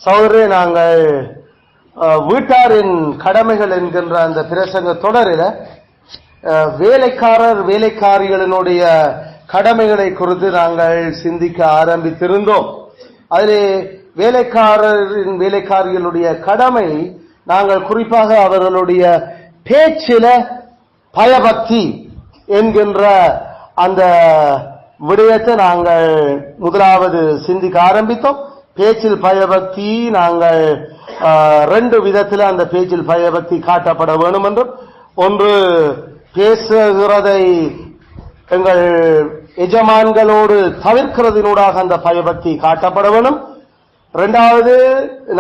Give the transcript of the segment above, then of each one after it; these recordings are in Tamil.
சகோதரரே, நாங்கள் வீட்டாரின் கடமைகள் என்கின்ற அந்த பிரசங்க தொடரில் வேலைக்காரர் வேலைக்காரிகளினுடைய கடமைகளை குறித்து நாங்கள் சிந்திக்க ஆரம்பித்திருந்தோம். அதிலே வேலைக்காரரின் வேலைக்காரிகளுடைய கடமை, நாங்கள் குறிப்பாக அவர்களுடைய பேச்சில பயபக்தி என்கின்ற அந்த விடயத்தை நாங்கள் முதலாவது சிந்திக்க ஆரம்பித்தோம். பேச்சில் பயபக்தி நாங்கள் ரெண்டு விதத்தில் அந்த பேச்சில் பயபக்தி காட்டப்பட வேண்டும் என்றும், ஒன்று பேசுகிறதை எங்கள் எஜமான்களோடு தவிர்க்கிறதினூடாக அந்த பயபக்தி காட்டப்பட வேண்டும். இரண்டாவது,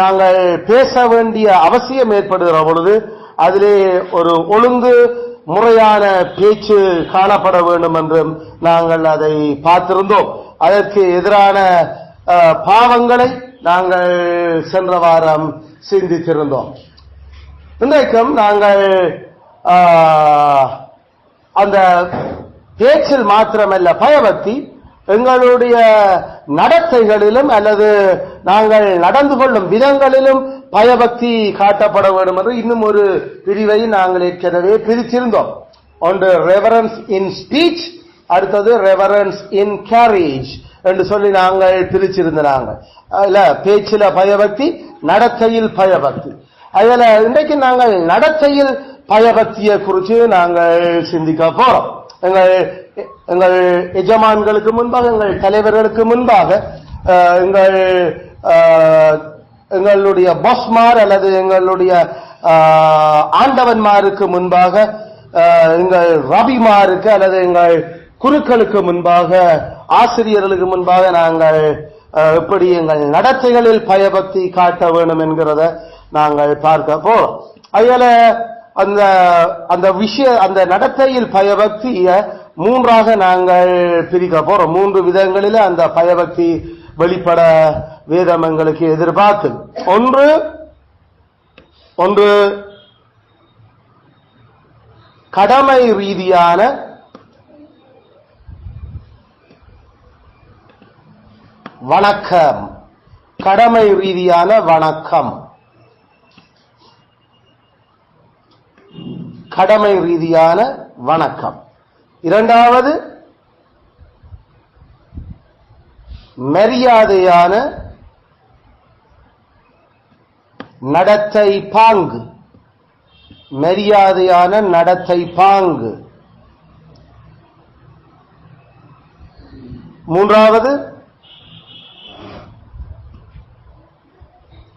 நாங்கள் பேச வேண்டிய அவசியம் ஏற்படுகிற பொழுது அதிலே ஒரு ஒழுங்கு முறையான பேச்சு காணப்பட வேண்டும் என்றும் நாங்கள் அதை பார்த்திருந்தோம். அதற்கு எதிரான பாவங்களை நாங்கள் சென்ற வாரம் சிந்தித்திருந்தோம். இன்றைக்கும் நாங்கள் அந்த பேச்சில் மாத்திரமல்ல, பயபக்தி எங்களுடைய நடத்தைகளிலும் அல்லது நாங்கள் நடந்து கொள்ளும் விதங்களிலும் பயபக்தி காட்டப்பட வேண்டும் என்று இன்னும் ஒரு பிரிவை நாங்கள் ஏற்கனவே பிரித்திருந்தோம். ஒன்று ரெவரன்ஸ் இன் ஸ்பீச், அடுத்தது ரெவரன்ஸ் இன் கேரேஜ் என்று சொல்லி நாங்கள் பிரிச்சிருந்தாங்க. அதுல பேச்சில பயபக்தி, நடத்தையில் பயபக்தி. அதுல இன்றைக்கு நாங்கள் நடத்தையில் பயபக்தியை குறித்து நாங்கள் சிந்திக்க போறோம். எங்கள் எஜமான்களுக்கு முன்பாக, எங்கள் தலைவர்களுக்கு முன்பாக, எங்களுடைய பாஸ்மார் அல்லது எங்களுடைய ஆண்டவன்மாருக்கு முன்பாக, எங்கள் ரபிமாருக்கு அல்லது எங்கள் குருக்களுக்கு முன்பாக, ஆசிரியர்களுக்கு முன்பாக நாங்கள் எப்படி எங்கள் நடத்தைகளில் பயபக்தி காட்ட வேண்டும் என்கிறத நாங்கள் பார்க்க போறோம். அதுல அந்த அந்த நடத்தையில் பயபக்திய மூன்றாக நாங்கள் பிரிக்க போறோம். மூன்று விதங்களில் அந்த பயபக்தி வெளிப்பட வேதம் எங்களுக்கு எதிர்பார்க்கு. ஒன்று கடமை ரீதியான வணக்கம், கடமை ரீதியான வணக்கம், கடமை ரீதியான வணக்கம். இரண்டாவது மரியாதையான நடத்தை பாங்கு, மரியாதையான நடத்தை பாங்கு. மூன்றாவது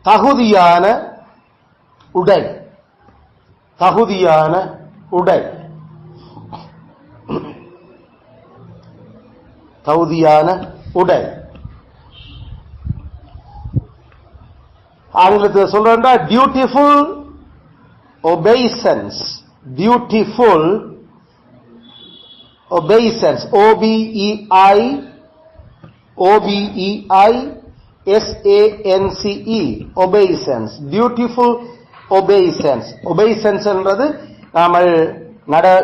தகுதியான உடை, தகுதியான உடை, தகுதியான உடை. ஆங்கிலத்தில் சொல்றா டியூட்டிஃபுல் ஒபேசன்ஸ், டியூட்டிஃபுல் ஒபேசன்ஸ், OBEISANCE, ஒபேசன்ஸ், டியூட்டிஃபுல் ஒபேசன்ஸ். ஒபேசன்ஸ் என்றது நாம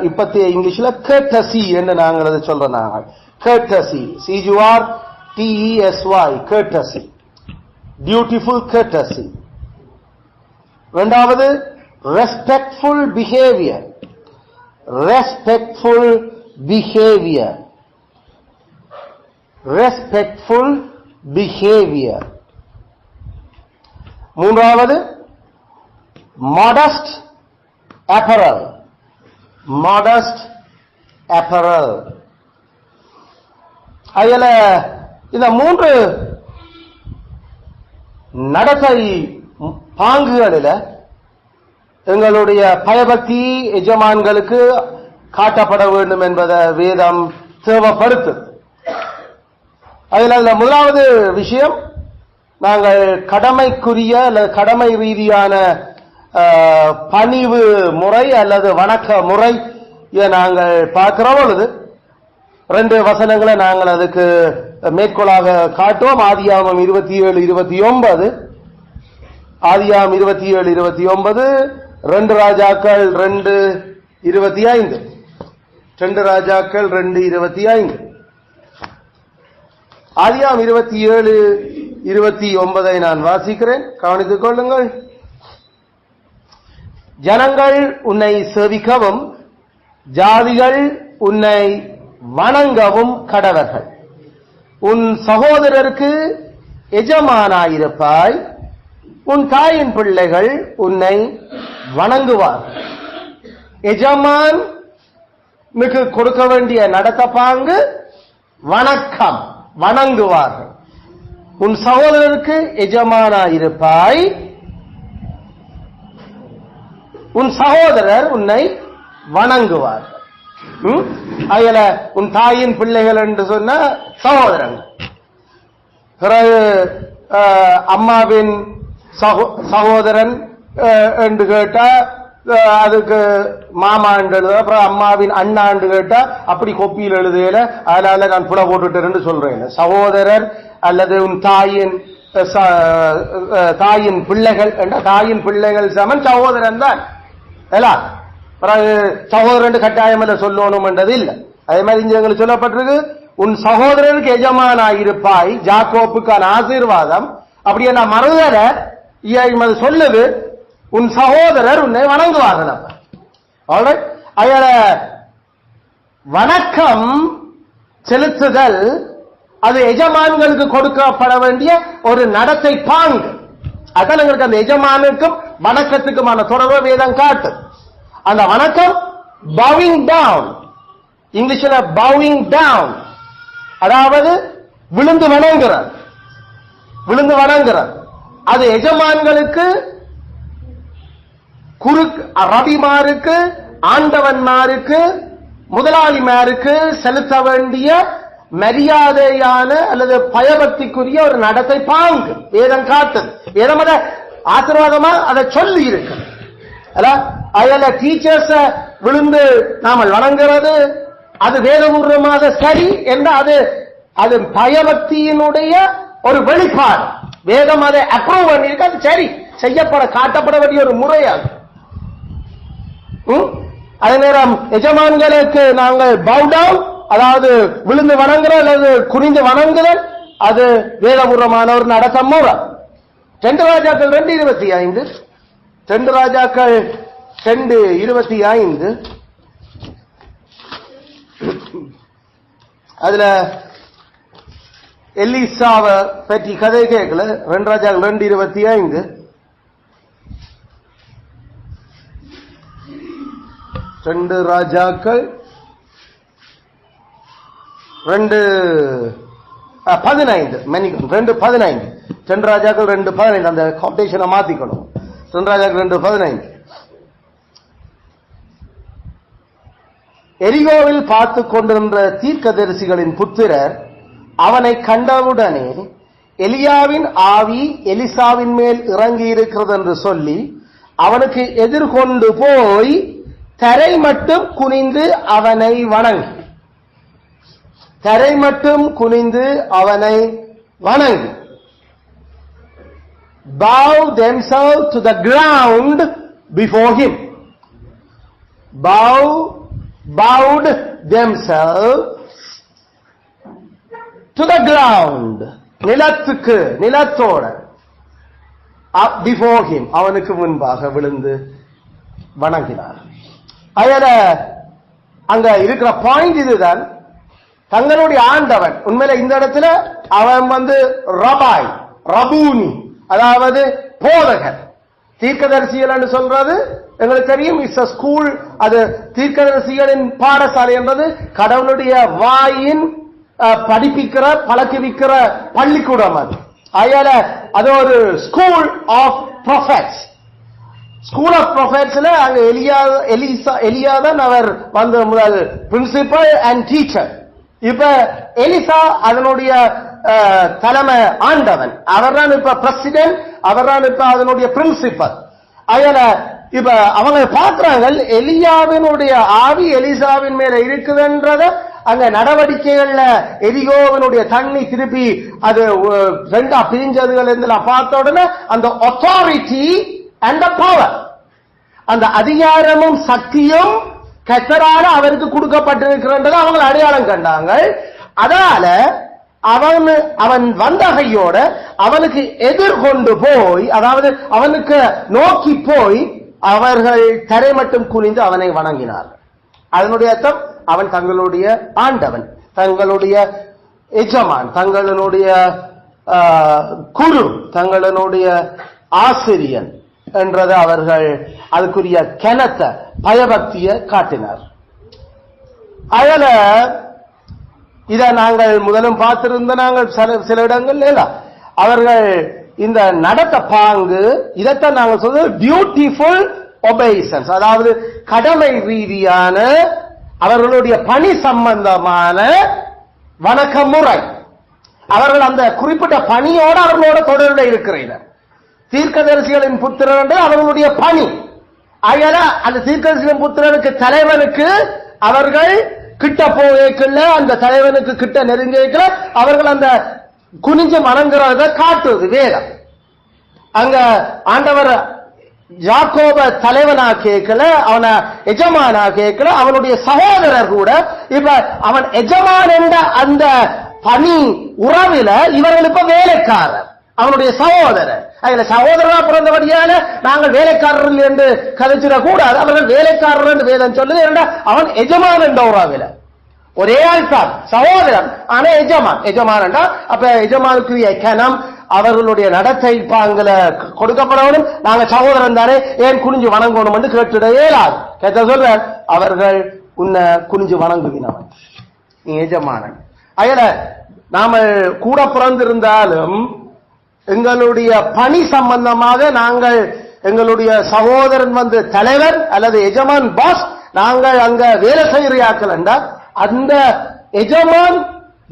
இப்பத்திய இங்கிலீஷ்ல courtesy என்று நாங்கள் அதை சொல்றோம். நாங்கள் courtesy, CURTESY, courtesy, dutiful courtesy. இரண்டாவது respectful behavior, respectful behavior, respectful behavior. மூன்றாவது modest apparel, modest apparel. அதுல இந்த மூன்று நடத்தை பாங்குகளில் எங்களுடைய பயபக்தி எஜமான்களுக்கு காட்டப்பட வேண்டும் என்பதை வேதம் தேவைப்படுத்து. அதில் முதலாவது விஷயம், நாங்கள் கடமைக்குரிய அல்லது கடமை ரீதியான பணிவு முறை அல்லது வணக்க முறை நாங்கள் பார்க்கிற பொழுது ரெண்டு வசனங்களை நாங்கள் அதுக்கு மேற்கோளாக காட்டுவோம். ஆதியாகமம் 27:29, ஆதியாகமம் 27:29, 2 ராஜாக்கள் 2:25, 2 ராஜாக்கள் 2:25. ஆதியாகமம் 29 நான் வாசிக்கிறேன், கவனித்துக் கொள்ளுங்கள். ஜனங்கள் உன்னை சேவிக்கவும் ஜாதிகள் உன்னை வணங்கவும் கடவர்கள். உன் சகோதரருக்கு எஜமானாயிருப்பாய், உன் தாயின் பிள்ளைகள் உன்னை வணங்குவார்கள். எஜமானுக்கு கொடுக்க வேண்டிய நடத்த பாங்கு வணக்கம், வணங்குவார்கள். உன் சகோதரருக்கு எஜமானாயிருப்பாய், உன் சகோதரர் உன்னை வணங்குவார்கள். அதுல உன் தாயின் பிள்ளைகள் என்று சொன்ன சகோதரங்கள். பிறகு அம்மாவின் சகோதரன் என்று கேட்டா அதுக்கு மாமா என்று எழுத, அப்புறம் அம்மாவின் அண்ணா என்று கேட்டா அப்படி கொப்பியில் எழுதுல, அதனால நான் புல போட்டுட்டேன் சொல்றேன். சகோதரர் அல்லது உன் தாயின் பிள்ளைகள் என்ற தாயின் பிள்ளைகள் சமன் சகோதரன் தான். பிறகு சகோதரன் கட்டாயம் அல்ல சொல்லணும் என்றது இல்லை. அதே மாதிரி இங்க எங்களுக்கு சொல்லப்பட்டிருக்கு, உன் சகோதரனுக்கு எஜமானாயிருப்பாய், ஜாக்கோப்புக்கான ஆசீர்வாதம். அப்படியே நான் மறுதர சொல்லுது, உன் சகோதரர் உன்னை வணங்குவார்கள். அதோட வணக்கம் செலுத்துதல் அது எஜமான்களுக்கு கொடுக்கப்பட வேண்டிய ஒரு நடத்தை பாங்கு. அதான் எங்களுக்கு அந்த எஜமானுக்கும் வணக்கத்துக்குமான தொடர்பு வேதம் காட்டு. அந்த வணக்கம் bowing down, இங்கிலீஷ்ல bowing down, அதாவது விழுந்து வணங்குறார், விழுந்து வணங்குறார். அது எஜமான்களுக்கு, ரபிமாருக்கு, ஆண்டவன்மாருக்கு, முதலாளிமாருக்கு செலுத்த வேண்டிய மரியாதையான அல்லது பயபக்திக்குரிய ஒரு நடத்தை பாங்கு வேதம் காட்டுது. வேதம் அதை ஆசீர்வாதமா அதை சொல்லி இருக்கு. அதுல டீச்சர்ஸ விழுந்து நாமல் வணங்குறது அது வேதபூர்வமாக சரி என்ற அது பயபக்தியினுடைய ஒரு வெளிப்பாடு. வேதம் அதை அப்ரூவ் பண்ணிருக்கு, அது சரி செய்யப்பட காட்டப்பட வேண்டிய ஒரு முறையாகும். அதே நேரம் எஜமான்களுக்கு நாங்கள் பவுடவுன், அதாவது விழுந்து வணங்குதல் அல்லது குனிந்து வணங்குதல், அது வேதபூர்வமான ஒரு நடத்த முறை. 2 ராஜாக்கள் 2:25, 2 ராஜாக்கள் 2:25, அதுல எலிசாவை பற்றி கதை கேட்கல. 2 ராஜாக்கள் 2:25, 2 ராஜாக்கள் 2:15, 2:15, 2 ராஜாக்கள் 2:15, அந்த காம்படிஷனை மாத்திக்கணும். 2 ராஜாக்கள் 2:15. எரிகோவில் பார்த்து கொண்டிருந்த தீர்க்கதரிசிகளின் புத்திரர் அவனை கண்டவுடனே எலியாவின் ஆவி எலிசாவின் மேல் இறங்கி இருக்கிறது என்று சொல்லி அவனுக்கு எதிர்கொண்டு போய் தரை மட்டும் குனிந்து அவனை வணங்கி, தரை மட்டும் குனிந்து அவனை வணங்கி, bow themselves to the ground before him, bowed themselves to the ground, நிலத்துக்கு, நிலத்தோட, before him, அவனுக்கு முன்பாக விழுந்து வணங்கினார். அதுல அங்க இருக்கிற பாயிண்ட் இதுதான். தங்களுடைய ஆண்டவன் உண்மையில இந்த இடத்துல அவன் ரபாய், ரபூனி, அதாவது போதகர். தீர்க்கதரிசிகள் சொல்றது எங்களுக்கு தெரியும், இட்ஸ் a ஸ்கூல். அது தீர்க்கதரிசிகளின் பாடசாலை என்பது கடவுளுடைய வாயின் படிப்பிக்கிற பழக்குவிக்கிற பள்ளிக்கூடம். அது ஒரு ஸ்கூல் ஆஃப் ப்ரொஃபெட்ஸ். ஸ்கூல் ஆஃப் ப்ரொஃபெட்ஸ்ல அங்க எலியா தான் அவர் முதல் பிரின்சிபல் அண்ட் டீச்சர். இப்ப எலிசா அதனுடைய தலைமை ஆண்டவன், அவர் தான் இப்ப பிரசிடென்ட், அவர் தான் இப்ப அதனுடைய பிரின்சிபல். அதனால இப்ப அவங்க பார்க்கிறாங்க எலியாவினுடைய ஆவி எலிசாவின் மேல இருக்குதுன்றத அங்க நடவடிக்கைகள்ல எரிகோவினுடைய தண்ணி திருப்பி அது 2 பிரிஞ்சதுகள் எல்லாம் பார்த்த உடனே அந்த அத்தாரிட்டி அண்ட் பவர், அந்த அதிகாரமும் சக்தியும் கர்த்தரால அவருக்கு கொடுக்கப்பட்டிருக்கிறத அவங்க அடையாளம் கண்டாங்க. அதனால அவன் வந்த கையோட அவனுக்கு எதிர்கொண்டு போய், அதாவது அவனுக்கு நோக்கி போய் அவர்கள் தரை மட்டும் குனிந்து அவனை வணங்கினார்கள். அதனுடைய அர்த்தம் அவன் தங்களுடைய ஆண்டவன், தங்களுடைய எஜமான், தங்களுடைய குரு, தங்களுடைய ஆசிரியன் என்றது அவர்கள் அதுக்குரிய கனத்த பயபக்திய காட்டினார். அதனால இத நாங்கள் முதலும் பார்த்திருந்த நாங்கள் சில இடங்கள் அவர்கள் இந்த நடத்த பாங்கு, இதைத்தான் நாங்கள் சொல்றது பியூட்டிஃபுல் ஒபேசன்ஸ், அதாவது கடமை ரீதியான அவர்களுடைய பணி சம்பந்தமான வணக்க முறை. அவர்கள் அந்த குறிப்பிட்ட பணியோடு அவர்களோட தொடர்பு இருக்கிறார். தீர்க்கதரிசிகளின் புத்திரன் என்று அவர்களுடைய பணி. ஆகையால அந்த தீர்க்கதரிசிகளின் புத்திரனுக்கு தலைவனுக்கு அவர்கள் கிட்ட போகல, அந்த தலைவனுக்கு கிட்ட நெருங்கிக்கல, அவர்கள் அந்த குனிஞ்சு வணங்குறத காட்டுது வேதம். அங்க ஆண்டவர் யாக்கோப தலைவனா கேட்கல, அவன எஜமானா கேட்கல, அவனுடைய சகோதரர் கூட இப்ப அவன் எஜமான் என்ற அந்த பணி உறவில இவர்கள் இப்ப வேலைக்காரர், அவனுடைய சகோதரர். அதுல சகோதரனா பிறந்தபடியான நாங்கள் வேலைக்காரர்கள் என்று கதைச்சிட கூடாது. அவர்கள் வேலைக்காரர் என்று வேதம் சொல்லுது. அவன் எஜமான் என்ற உறவில ஒரே ஆள் தான், சகோதரன் ஆனா எஜமான். எஜமான் என்றா அப்ப எஜமானுக்குரிய கனம் அவர்களுடைய நடத்தை பாங்கல கொடுக்கப்படணும். நாங்க சகோதரன் தானே, ஏன் குனிஞ்சு வணங்கணும் என்று கேட்டுட இயலாது. கேட்ட சொல்ற அவர்கள் உன்னை குனிஞ்சு வணங்குவினவன், நீ எஜமானன். அதனால நாம கூட பிறந்திருந்தாலும் எங்களுடைய பணி சம்பந்தமாக நாங்கள் எங்களுடைய சகோதரன் தலைவர் அல்லது எஜமான் பாஸ், நாங்கள் அங்க வேலை செய்கிறார்கள் என்றால் அந்த எஜமான்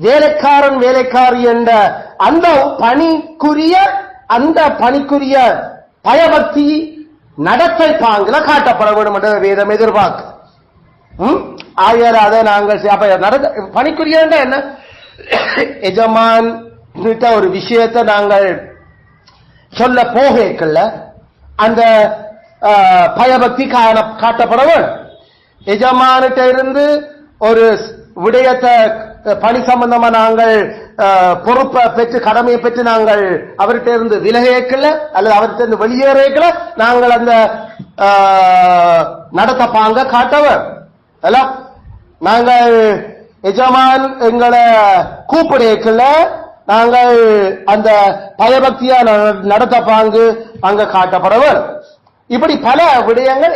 வேலைக்காரன் வேலைக்காரி என்ற அந்த பணிக்குரிய பயபக்தி நடத்தை பாங்கில காட்டப்பட வேண்டும் என்ற வேதம் எதிர்பார்க்க. அதை நாங்கள் பணிக்குரிய என்ன எஜமான் ஒரு விஷயத்தை நாங்கள் சொல்ல போகல அந்த பயபக்தி காட்டப்பட வேண்டும். எஜமானிட்ட இருந்து ஒரு விடயத்தை பணி சம்பந்தமா நாங்கள் பொறுப்பை பெற்று கடமையை பெற்று நாங்கள் அவர்கிட்ட இருந்து விலகல அல்லது அவர்கிட்ட இருந்து வெளியேறல நாங்கள் அந்த நடத்த பாங்க காட்டவர். நாங்கள் எஜமான் எங்களை கூப்பிடல நாங்கள் அந்த பயபக்தியா நடத்த பாங்கு அங்க காட்டப்படவர். இப்படி பல விடயங்கள்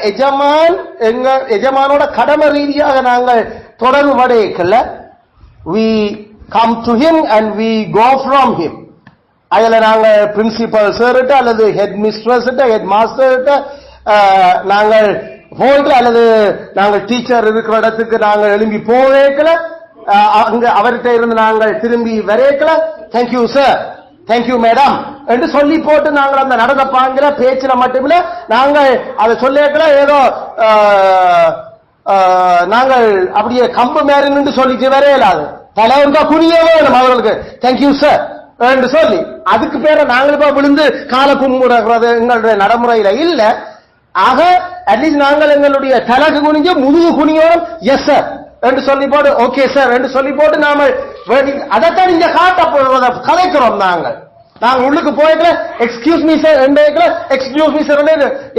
எஜமானோட கடமை ரீதியாக நாங்கள் தொடர்பு படையல. we come to him and we go from him. அதுல நாங்க பிரின்சிபல் சார் அல்லது ஹெட் மிஸ்ட்ரஸ் ஹெட் மாஸ்டர் நாங்கள் போய்க்கல அல்லது நாங்கள் டீச்சர் இருக்கிற இடத்துக்கு நாங்கள் எழும்பி போவேக்கல, அங்க அவர்கிட்ட இருந்து நாங்கள் திரும்பி வரையக்கல. தேங்க்யூ சார், தேங்க்யூ மேடம் என்று சொல்லி போட்டு நாங்கள் அந்த நடந்த பாங்கில பேச்சில மட்டுமில்ல நாங்கள் அதை சொல்லிக்கல ஏதோ நாங்கள் அப்படியே கம்பு மேரி நின்று சொல்லிட்டு வரையலாது. தலைவர் தான் குனிய வேணும் அவர்களுக்கு தேங்க்யூ சார் என்று சொல்லி அதுக்கு பேர நாங்கள் இப்ப விழுந்து கால கும்பிடுறது எங்களுடைய நடைமுறையில இல்ல. ஆக அட்லீஸ்ட் நாங்கள் எங்களுடைய தலைக்கு குனிஞ்சு முதுகு குனியோம் எஸ் சார் என்று சொல்லி போட்டு ஓகே சார் என்று சொல்லி போட்டு நாம அதைத்தான் இங்க காட்டப்படுறத கதைக்கிறோம். நாங்கள் உள்ளுக்கு போய்க்கல excuse me sir excuse me sir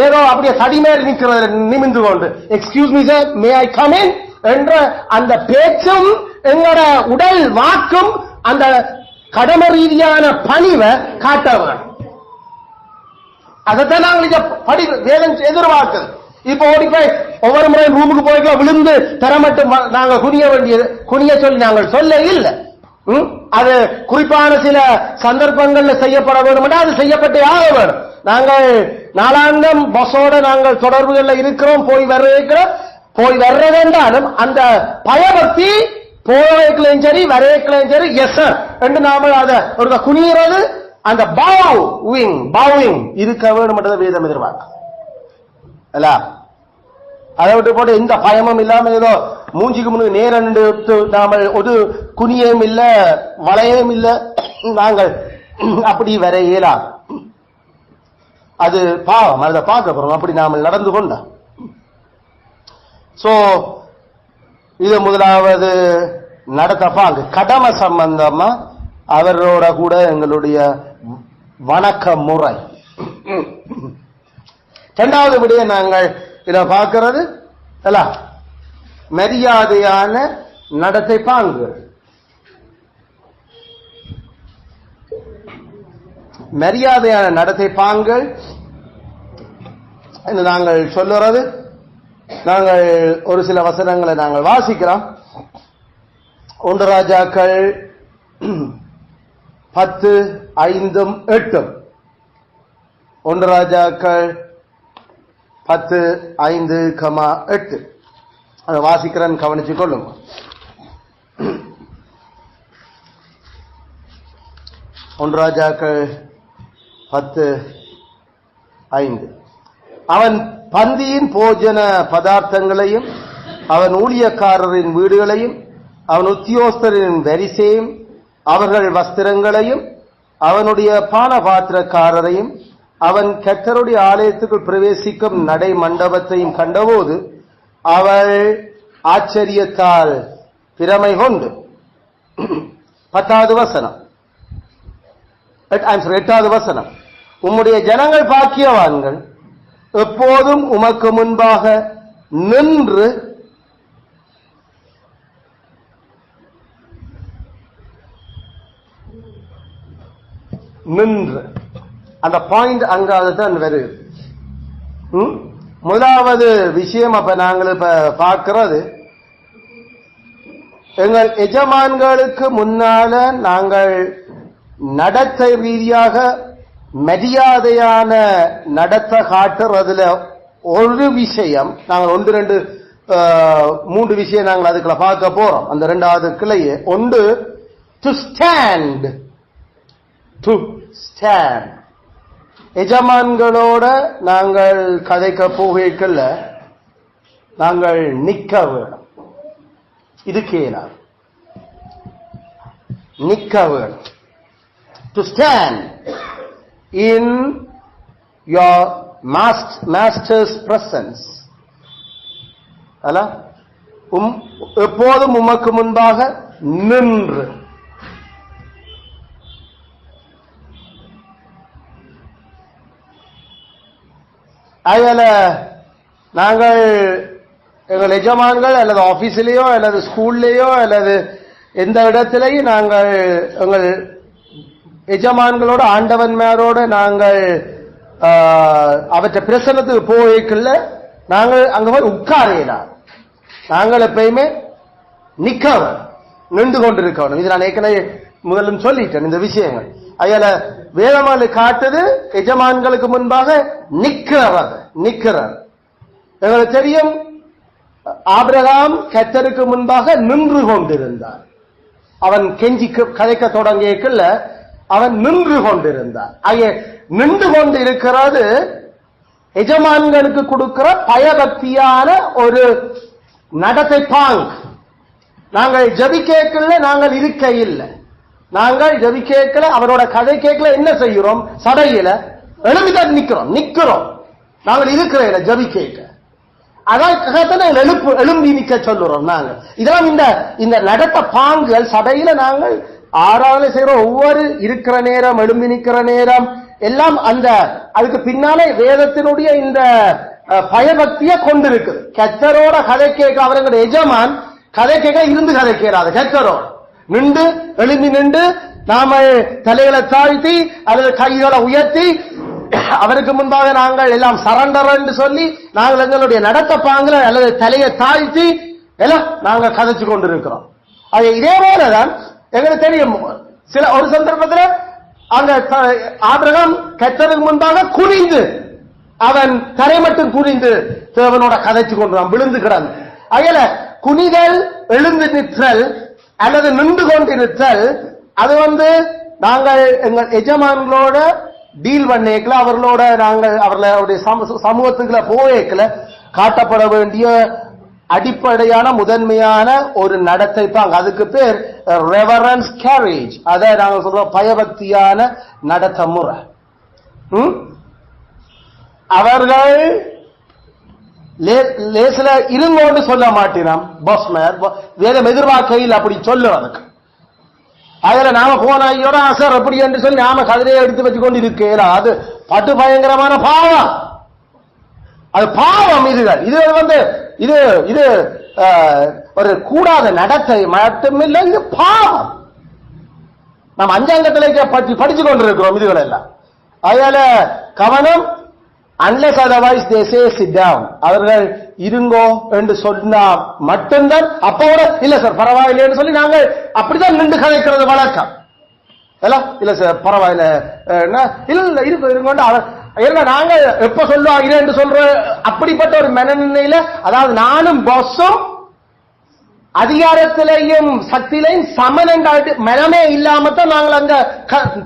ஏதோ அப்படியே சடி மேல நிற்கிறது நிமிந்து கொண்டு excuse me sir may I come in என்ற அந்த பேச்சும் எங்களோட உடல் வாக்கும் அந்த கடமை ரீதியான பணிவை காட்டவர்கள். அதைத்தான் நாங்கள் வேதம் எதிர்பார்க்குது. இப்ப ஓடி போய் ஒவ்வொரு முறை ரூமுக்கு போய்க்கலாம் விழுந்து தரமட்டும் நாங்கள் குனிய சொல்லி நாங்கள் சொல்ல இல்லை. அது குறிப்பான சில சந்தர்ப்பங்கள்ல செய்யப்பட வேண்டும், அது செய்யப்பட்டே ஆக வேண்டும். நாங்கள் நாளாந்தம் பஸ்ஸோட நாங்கள் தொடர்புகள்ல இருக்கிறோம், போய் வர்றதென்றாலும் அந்த பயபக்தி போவைக்களையும் சரி வரையக்களையும் சரி எஸ் என்று நாம அதை ஒரு குனிகிறது அந்த பாவிங் இருக்க வேண்டும் என்றதை வேதம் எதிர்பார்க்க. அதை விட்டு போட்டு எந்த பயமும் இல்லாம ஏதோ மூஞ்சிக்கு முன்னு நேரம் நாம ஒரு குனியும் இல்ல வளையும் இல்ல நாங்கள் அப்படி வர இயலா. அது பாவம், அதை பார்க்க போறோம் அப்படி நாம நடந்து கொண்ட. சோ இது முதலாவது நடத்தப்பா அங்கு கடமை சம்பந்தமா அவரோட கூட எங்களுடைய வணக்க முறை. இரண்டாவது விடைய நாங்கள் இத பார்க்கிறது அல்ல, மரியாதையான நடத்தை பாங்குகள். மரியாதையான நடத்தை பாங்கள் என்று நாங்கள் சொல்லுறது, நாங்கள் ஒரு சில வசனங்களை நாங்கள் வாசிக்கிறோம். 1 ராஜாக்கள் 10:5-8. 1 ராஜாக்கள் 10:5-8 அதை வாசிக்கிறேன், கவனிச்சு கொள்ளுங்க. 1 ராஜாக்கள் 10:5. அவன் பந்தியின் போஜன பதார்த்தங்களையும் அவன் ஊழியக்காரரின் வீடுகளையும் அவன் உத்தியோகஸ்தரின் வரிசையும் அவர்கள் வஸ்திரங்களையும் அவனுடைய பானபாத்திரக்காரரையும் அவன் கர்த்தருடைய ஆலயத்துக்குள் பிரவேசிக்கும் நடை மண்டபத்தையும் கண்டபோது அவள் ஆச்சரியத்தால் பிரமை கொண்டு. 10வது வசனம், 8வது வசனம், உம்முடைய ஜனங்கள் பாக்கியவான்கள், எப்போதும் உமக்கு முன்பாக நின்று அந்த பாயிண்ட் அங்க அதுதான் வருது. முதலாவது விஷயம் அப்ப நாங்கள் இப்ப பார்க்கிறது, எங்கள் எஜமான்களுக்கு முன்னால நாங்கள் நடத்தை ரீதியாக மரியாதையான நடத்த காட்டுறதுல ஒரு விஷயம், நாங்கள் 1, 2, 3 விஷயம் நாங்கள் அதுக்குள்ள பார்க்க போறோம். அந்த 2வது கிளையே ஒன்று, டு ஸ்டாண்ட். எஜமான்களோட நாங்கள் கதைக்க போகல, நாங்கள் நிக்க வேணும். இதுக்கே நான் நிக்க வேணும். To stand in your master's presence. அல்ல, எப்போதும் உமக்கு முன்பாக நின்று. அதுல நாங்கள் எங்கள் எஜமான்கள் அல்லது ஆபீஸ்லயோ அல்லது ஸ்கூல்லையோ அல்லது எந்த இடத்திலையும் நாங்கள் எங்கள் எஜமான்களோட ஆண்டவன்மாரோட நாங்கள் அவற்றை பிரசனத்துக்கு போய்க்கல, நாங்கள் அங்க போய் உட்காரையிலாம். நாங்கள் எப்பயுமே நிக்கவன், நின்று கொண்டிருக்கணும். இது நான் ஏற்கனவே முதலும் சொல்லிட்டேன் இந்த விஷயங்கள். அதுல வேதமானு காட்டுது எஜமான்களுக்கு முன்பாக நிக்கிறார். எங்களுக்கு தெரியும், ஆபிரகாம் கர்த்தருக்கு முன்பாக நின்று கொண்டிருந்தார். அவன் கெஞ்சி கதைக்க தொடங்கியக்குள்ள அவன் நின்று கொண்டிருந்தார். ஆகிய நின்று கொண்டு இருக்கிறது எஜமான்களுக்கு கொடுக்கிற பயபக்தியான ஒரு நடத்தை பாங்கு. நாங்கள் ஜபிக்கல, நாங்கள் இருக்க இல்லை. நாங்கள் ஜபிக்கல, அவரோட கதை கேட்கல, என்ன செய்கிறோம்? சடையில எழுமிதான் நிக்கிறோம். நாங்கள் இருக்கிற ஜபி கேட்க, அதான் எழும்பி நிக்க சொல்லுறோம். நாங்கள் இதெல்லாம் இந்த நடத்த பாங்குகள் சபையில நாங்கள் ஆராதனை செய்யறோம். ஒவ்வொரு இருக்கிற நேரம், எழும்பி நிக்கிற நேரம் எல்லாம் அந்த அதுக்கு பின்னாலே வேதத்தினுடைய இந்த பயபக்தியை கொண்டிருக்குது. கர்த்தரோட கதை கேட்க, அவருடைய எஜமான் கதை கேட்க இருந்து கதை கேட்காது. கர்த்தரோட நின்று எழும்பி நின்று நாம தலைகளை தாழ்த்தி அல்லது கைகளை உயர்த்தி அவருக்கு முன்பாக நாங்கள் எல்லாம் சரண்டர் என்று சொல்லி நாங்கள் எங்களுடைய நடத்த பாங்கல அல்லது தலையை தாழ்த்தி எல்லாம் நாங்கள் கதைச்சு கொண்டிருக்கிறோம். அது இதே போலதான் எங்களுக்கு தெரியும். ஒரு சந்தர்ப்பத்தில் அந்த ஆபிரகாம் கர்த்தருக்கு முன்பாக குனிந்து, அவன் தரை மட்டும் குனிந்து தேவனோட கதைச்சு கொண்டான், விழுந்து கிடந்து. அயல குனிதல், எழுந்து நிற்றல் அல்லது நின்று கொண்டிருத்தல், அது நாங்கள் எங்கள் எஜமான்களோட டீல் பண்ணேக்கல, அவர்களோட நாங்கள் அவர்களுடைய சமூகத்துக்குள்ள போவேக்கல காட்டப்பட வேண்டிய அடிப்படையான முதன்மையான ஒரு நடத்தை தான். அதுக்கு பேர் ரெவரன்ஸ் கேரேஜ். அதை நாங்கள் சொல்றோம் பயபக்தியான நடத்த முறை. அவர்கள் லேசில இருங்கோன்னு சொல்ல மாட்டினான். பாஸ்மேர் வேதம் எதிர்பார்க்கையில் அப்படி சொல்லுவதற்கு அதுல நாம போன ஐயோட சார் அப்படி என்று சொல்லி நாம கதிரையை எடுத்து வச்சு கொண்டு இருக்கலாம். அது பட்டு பயங்கரமான பாவம். அது பாவம். இது இது ஒரு கூடாத நடத்தை மட்டுமில்லை, இது பாவம். நாம் அஞ்சாங்கத்திலே படிச்சு கொண்டிருக்கிறோம் இதுகள் எல்லாம். அதனால கவனம். unless otherwise they say sit down, அவர்கள் இருங்கோ என்று சொன்னா மட்டும்தான். அப்போட இல்ல சார் பரவாயில்லைன்னு சொல்லி நாங்கள் அப்படிதான் நின்று கதைக்கிறது வழக்கம். இல்ல சார் பரவாயில்ல இல்ல இருங்க நாங்க எப்ப சொல்லுவாங்க என்று சொல்ற அப்படிப்பட்ட ஒரு மனநிலையில, அதாவது நானும் பாஸும் அதிகாரத்திலையும் சக்தியிலையும் சமன் மனமே இல்லாமத்தான் நாங்கள் அங்க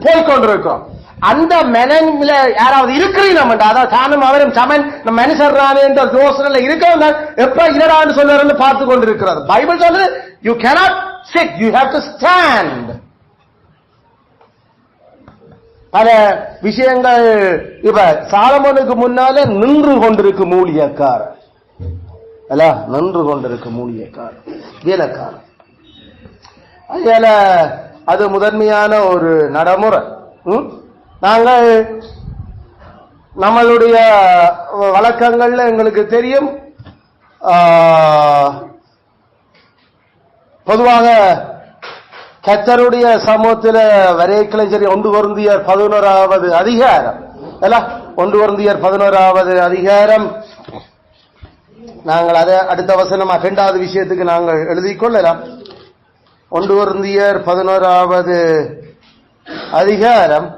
போய்கொண்டிருக்கிறோம். அந்த மனநில யாராவது இருக்கிறீங்க, அதாவது தானும் அவரும் சமன் மனுஷர் என்ற யோசனை இருக்கிறவங்க எப்ப இரடான்னு சொல்லுன்னு பார்த்து கொண்டிருக்கிறது. பைபிள் சொல்லுது you cannot sit, you have to stand. பல விஷயங்கள் இப்ப சாலமோனுக்கு முன்னால நின்று கொண்டிருக்கும் ஊழியக்காரர், நின்று கொண்டிருக்கும் ஊழியக்காரர் வேலைக்காரர். அதனால அது முதன்மையான ஒரு நடைமுறை. நாங்கள் நம்மளுடைய வழக்கங்கள்ல எங்களுக்கு தெரியும், பொதுவாக கர்த்தருடைய சமூகத்தில் வரைக்கலும் சரி 1 கொரிந்தியர் 11வது அதிகாரம் 1 கொரிந்தியர் 11வது அதிகாரம், நாங்கள் அதை அடுத்த வசனமா 2வது விஷயத்துக்கு நாங்கள் எழுதிக் கொள்ளலாம். 1 கொரிந்தியர் 11வது அதிகாரம்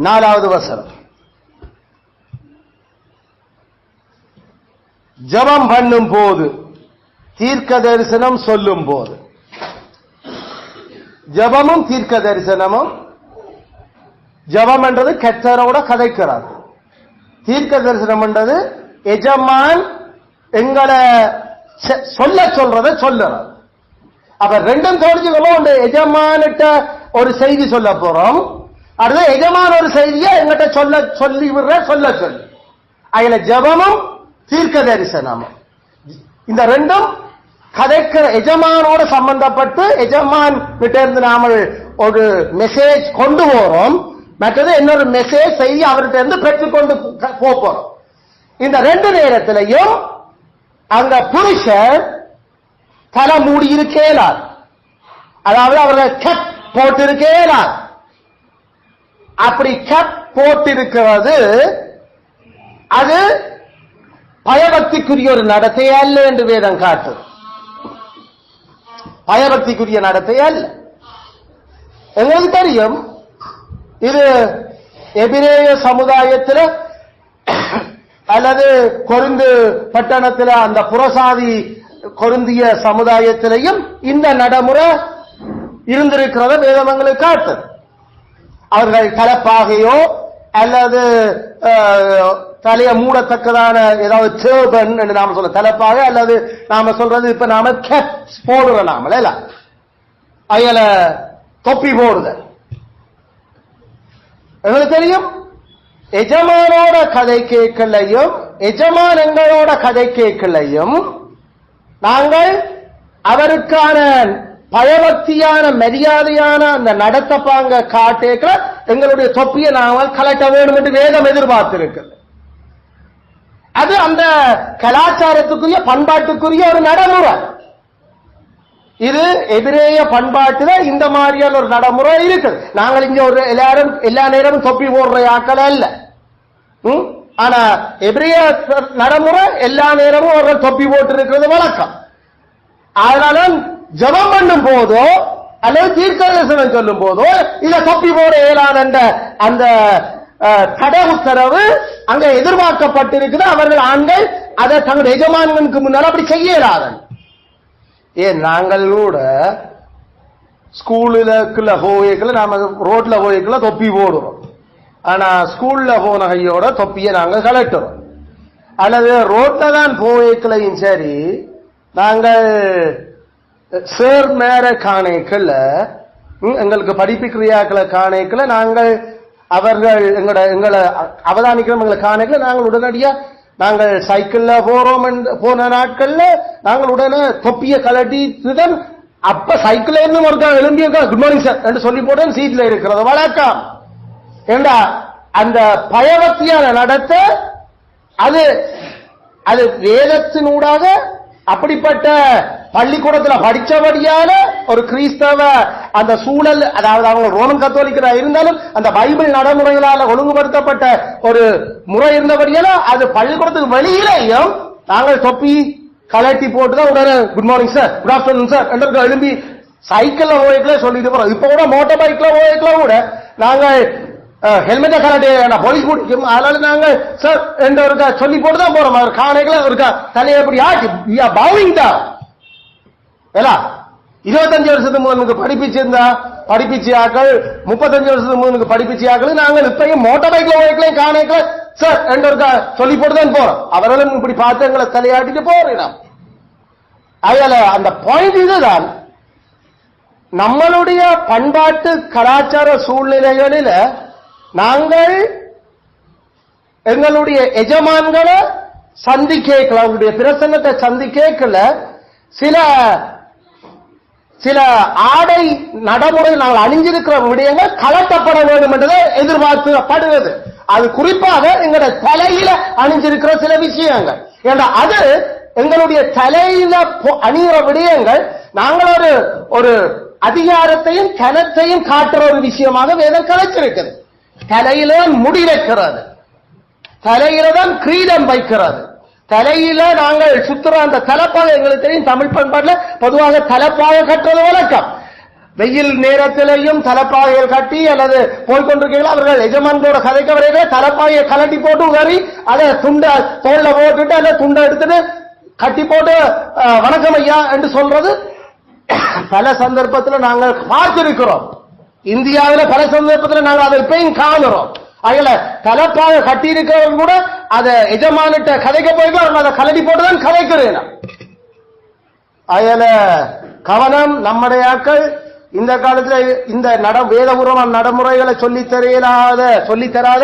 4வது வசனம். ஜெபம் பண்ணும் போது, தீர்க்க தரிசனம் சொல்லும் போது, ஜெபமும் தீர்க்க தரிசனமும், ஜெபம் என்றது கர்த்தரோட கதைக்கிறார், தீர்க்க தரிசனம் என்றது எஜமான் எங்களை சொல்றத சொல்லுறார். அப்ப ரெண்டும் தோடிச்சுக்கணும். எஜமானிட்ட ஒரு செய்தி சொல்ல போறோம், அடுத்து எஜமான ஒரு செய்தியை எங்கிட்ட சொல்லி விடுற சொல்ல சொல்லி. அதுல ஜெபமும் தீர்க்க தரிசனமும் இந்த ரெண்டும் கதைக்கிற எஜமானோட சம்பந்தப்பட்டு எஜமான் கிட்ட இருந்து நாம ஒரு மெசேஜ் கொண்டு போறோம், மற்றது இன்னொரு மெசேஜ் செய்ய அவர்கிட்ட இருந்து பெற்றுக்கொண்டு போறோம். இந்த ரெண்டு நேரத்திலையும் அங்க புருஷர் தலை மூடி இருக்கேலார், அதாவது அவர்கள் கப் போட்டிருக்கேலார். அப்படி கப் போட்டிருக்கிறது அது பயபக்திக்குரிய ஒரு நடத்தை அல்ல என்று வேதம் காட்டு. பயபக்திக்குரிய நடத்தை அல்ல. எங்களுக்கு தெரியும், இது எபிரேய சமுதாயத்தில் அல்லது கொரிந்து பட்டணத்தில் அந்த புறசாதி கொரிந்திய சமுதாயத்திலையும் இந்த நடைமுறை இருந்திருக்கிறத வேதங்களுக்கு காட்டு. அவர்கள் தலைப்பாகையோ அல்லது தலைய மூடத்தக்கதான ஏதாவது டர்பன் என்று நாம சொல்ல தலைப்பாக, அல்லது நாம சொல்றது இப்ப நாம கேப்ஸ் போடுறோம், நாம அயல தொப்பி போடுதல். எங்களுக்கு தெரியும், எஜமானோட கதை கேட்கலையும் எஜமானங்களோட கதை கேட்கலையும் நாங்கள் அவருக்கான பயபக்தியான மரியாதையான அந்த நடத்தப்பாங்க காட்டேக்க எங்களுடைய தொப்பியை நாங்கள் கலட்ட வேண்டும் என்று வேதம் எதிர்பார்த்திருக்கிறது. அது அந்த கலாச்சாரத்துக்குரிய பண்பாட்டுக்குரிய ஒரு நடைமுறை. இது எபிரேய பண்பாட்டுல இந்த மாதிரியான ஒரு நடைமுறை இருக்குது. நாங்கள் இங்க ஒரு எல்லா நேரமும் தொப்பி போடுற ஆக்கள் அல்ல. ஆனா எபிரேய நடைமுறை எல்லா நேரமும் அவர்கள் தொப்பி போட்டு இருக்கிறது வழக்கம். அதனால ஜெபம் பண்ணும் போதோ அல்லது தீர்க்கதரிசனம் சொல்லும் போதோ இத தொப்பி போட இயலான அந்த தடை உத்தரவு அங்க எதிர்பார்க்கப்பட்டிருக்குது. அவர்கள் ஆண்கள் அதை தங்களுடைய எஜமான்களுக்கு முன்னால் அப்படி செய்ய இயலாதன். ஏன் நாங்கள் கூட ஸ்கூலுக்குள்ள போய்க்குள்ள நாம ரோட்ல போய்க்குள்ள தொப்பி போடுறோம். ஆனா ஸ்கூல்ல போன கையோட தொப்பியை நாங்கள் கலட்டுறோம். அல்லது ரோட்ல தான் போய்க்கலையும் சரி, நாங்கள் சேர் மேர காணைக்குள்ள எங்களுக்கு படிப்புக்கிரியாக்களை காணைக்குள்ள நாங்கள் அவர்கள் எங்களை அவதானிக்கிறோம். எங்களை காணைக்குள்ள நாங்கள் உடனடியா நாங்கள் சைக்கிள்ல போன நாட்கள்ல நாங்கள் உடனே தொப்பிய கலட்டிதான் அப்ப சைக்கிள் இருந்து ஒருத்தா எழும்பி குட் மார்னிங் சார் என்று சொல்லி போட்டு சீட்ல இருக்கிறது வழக்கம். ஏண்டா அந்த பயபக்தியான நடத்த அது அது வேதத்தினூடாக அப்படிப்பட்ட பள்ளிக்கூடத்தில் படிச்சபடியான ஒரு கிறிஸ்தவ அந்த சூழல், அதாவது அவங்க ரோமன் கத்தோலிக்கரா இருந்தாலும் அந்த பைபிள் நடைமுறைகளால் ஒழுங்குபடுத்தப்பட்ட ஒரு முறை இருந்தபடியால அது பள்ளிக்கூடத்துக்கு வெளியிலேயும் நாங்கள் தொப்பி கலட்டி போட்டுதான் உடனே good morning sir, good afternoon sir என்று எழும்பி சைக்கிள்ல போய்க்கல சொல்லிட்டு போறோம். இப்ப கூட மோட்டார் பைக்ல போய்க்கலாம் கூட நாங்கள் ஹெல்மெட்டை கலட்டி போலீஸ் பிடிக்கும், அதனால நாங்க சார் என்ற இருக்கா சொல்லி போட்டு தான் போறோம். அவர் காணைகளை இருக்கா தலையை எப்படி ஆச்சு பவுலிங் தான் 25 வருஷத்துக்கு முன்னுக்கு படிப்பிச்சிருந்தா படிப்பிச்சு ஆக்கள், 35 வருஷத்துக்கு முன்னுக்கு படிப்பிச்சு ஆக்கள் நாங்கள் இப்பயும் மோட்டார் பைக்ல போய்க்கலையும் காணைகளை சார் என்ற இருக்கா சொல்லி போட்டு தான் போறோம். அவர்களும் இப்படி பார்த்து எங்களை தலையாட்டிட்டு போறோம். அதனால அந்த பாயிண்ட் இதுதான், நம்மளுடைய பண்பாட்டு கலாச்சார சூழ்நிலைகளில நாங்கள் எங்களுடைய எஜமான்களை சந்திக்கல, அவருடைய பிரசன்னத்தை சந்திக்கல சில ஆடை நடைமுறை நாங்கள் அணிஞ்சிருக்கிற விடயங்கள் கலட்டப்பட வேண்டும் என்றதை எதிர்பார்க்கப்படுகிறது. அது குறிப்பாக எங்களுடைய தலையில அணிஞ்சிருக்கிற சில விஷயங்கள். ஏன்னா அது எங்களுடைய தலையில அணிகிற விடயங்கள் நாங்கள் ஒரு அதிகாரத்தையும் கனத்தையும் காட்டுற ஒரு விஷயமாக வேதம் கலைச்சிருக்கிறது. தலையில முடி வைக்கிறது, தலையில தான் கிரீடம் வைக்கிறது, தலையில நாங்கள் சுத்துற அந்த தலைப்பாக எங்களுக்கு தெரியும். தமிழ் பண்பாட்டுல பொதுவாக தலைப்பாக கட்டுறது வழக்கம். வெயில் நேரத்திலையும் தலைப்பாகைகள் கட்டி அல்லது போய்கொண்டிருக்கீங்களா அவர்கள் எஜமான்களோட கதைக்க வரையில தலைப்பாகையை கலட்டி போட்டு உதறி அதை துண்டை தோல்ல போட்டுட்டு அல்ல துண்டை எடுத்துட்டு கட்டி போட்டு வணக்கம் ஐயா என்று சொல்றது பல சந்தர்ப்பத்தில் நாங்கள் பார்த்திருக்கிறோம். இந்தியாவில் பல சந்தர்ப்பத்தில் நாங்கள் அதை இப்பயும் காணுறோம். அதுல தலைப்பாக கட்டி இருக்கிறவங்க கூட அதை எஜமானிட்ட கதைக்க போய்க்கலாம், அதை கலட்டி போட்டுதான் கதைக்கிறேன். அதுல கவனம், நம்முடைய ஆட்கள் இந்த காலத்துல இந்த வேதபூர்வமான நடைமுறைகளை சொல்லித்தராத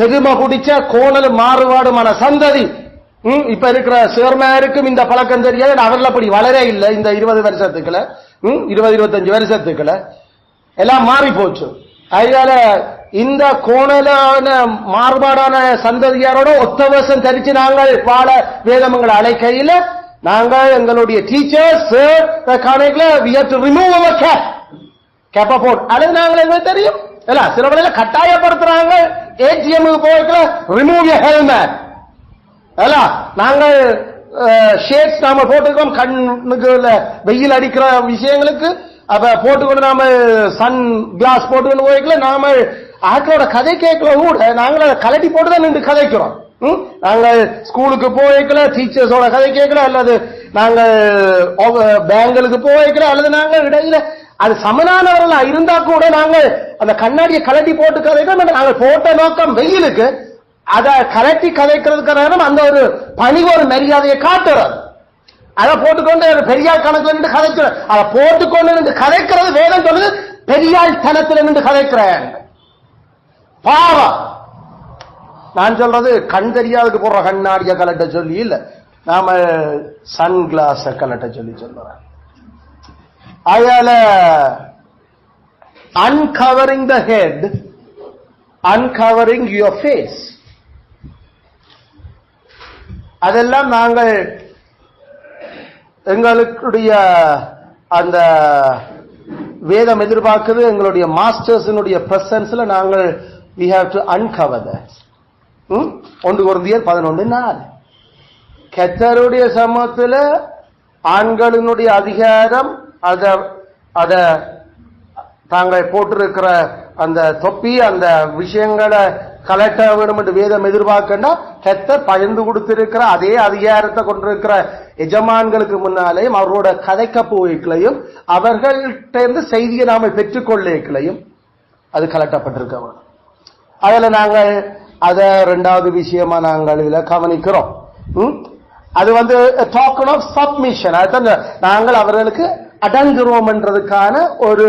பெருமை பிடிச்ச கோணல் மாறுபாடுமான சந்ததி இப்ப இருக்கிற சேர்மையாருக்கும் இந்த பழக்கம் தெரியாது. அவர்கள் அப்படி வளர இல்லை. இந்த 20 வருஷத்துக்குள்ள 20-25 வருஷத்துக்குள்ள எல்லாம் மாறி போச்சு. அதனால இந்த கோணலான மாறுபாடான சந்ததியாரோட ஒத்த வருஷம் தரிச்சு நாங்கள் வாழ வேதம் எங்களை அழைக்கையில் நாங்கள் எங்களுடைய டீச்சர்ஸ் கேப்ப போட் அது நாங்கள் எங்களுக்கு தெரியும். சில வேளையில கட்டாயப்படுத்துறாங்க. ஏடிஎம்க்கு போய்க்கல ரிமூவ் யுவர் ஹெல்மெட். நாங்கள் ஷேட்ஸ் நாம போட்டுக்கிறோம் கண்ணுக்கு வெயில் அடிக்கிற விஷயங்களுக்கு. அப்ப போட்டுக்கொண்டு நாம சன் கிளாஸ் போட்டுக்கொண்டு போய்க்கல நாம ஆக்களோட கதை கேட்கல கூட நாங்கள் அதை கலட்டி போட்டுதான் நின்று கதைக்கிறோம். நாங்கள் ஸ்கூலுக்கு போய்க்கல டீச்சர்ஸோட கதை கேட்கல, அல்லது நாங்கள் பேங்களுக்கு போய்க்கல, அல்லது நாங்கள் இடையில அது சமனானவர்களா இருந்தா கூட நாங்கள் அந்த கண்ணாடியை கலட்டி போட்டு கதைக்கிறோம். நாங்கள் போட்ட நோக்கம் வெயிலுக்கு அதை கலட்டி கதைக்கிறதுக்கான அந்த ஒரு பணிவு ஒரு மரியாதையை காட்டுறது. அதை போட்டுக்கொண்டு பெரியாள் கணக்குல நின்று கதைக்கிற அதை போட்டுக்கொண்டு நின்று கதைக்கிறது வேதம் சொல்லுது பெரியாள் தனத்தில் நின்று கதைக்கிறேன். பாவம். நான் சொல்றது கண் தெரியாதுக்கு போடுற கண்ணாடிய கலட்ட சொல்லி இல்ல, நாம சன் கிளாஸ கலட்ட சொல்லி சொல்றேன். அதனால uncovering the head, uncovering your face, அதெல்லாம் நாங்கள் எங்களுடைய அந்த வேதம் எதிர்பார்க்குது. எங்களுடைய மாஸ்டர்ஸினுடைய பிரசன்ஸ்ல நாங்கள் we have to uncover that. 1 கொரிந்தியர் 11:4 கர்த்தருடைய சமூகத்தில் ஆண்களினுடைய அதிகாரம் அத தாங்கள் போட்டிருக்கிற அந்த தொப்பி அந்த விஷயங்களை கலட்ட வேண்டும் என்று வேதம் எதிர்பார்க்கண்டா கர்த்தர் பயந்து கொடுத்திருக்கிற அதே அதிகாரத்தை கொண்டிருக்கிற எஜமான்களுக்கு முன்னாலேயும் அவரோட கதைக்க போய்க்களையும் அவர்கள்ட்ட இருந்து செய்தியை நாம பெற்றுக்கொள்ளையும் அது கலட்டப்பட்டிருக்க வேண்டும். அதுல நாங்கள் அத 2வது விஷயமா நாங்கள் இதுல கவனிக்கிறோம். அது டோக்கன் ஆஃப் சப்மிஷன். அதுதான் நாங்கள் அவர்களுக்கு அடங்குறோம் என்றதுக்கான ஒரு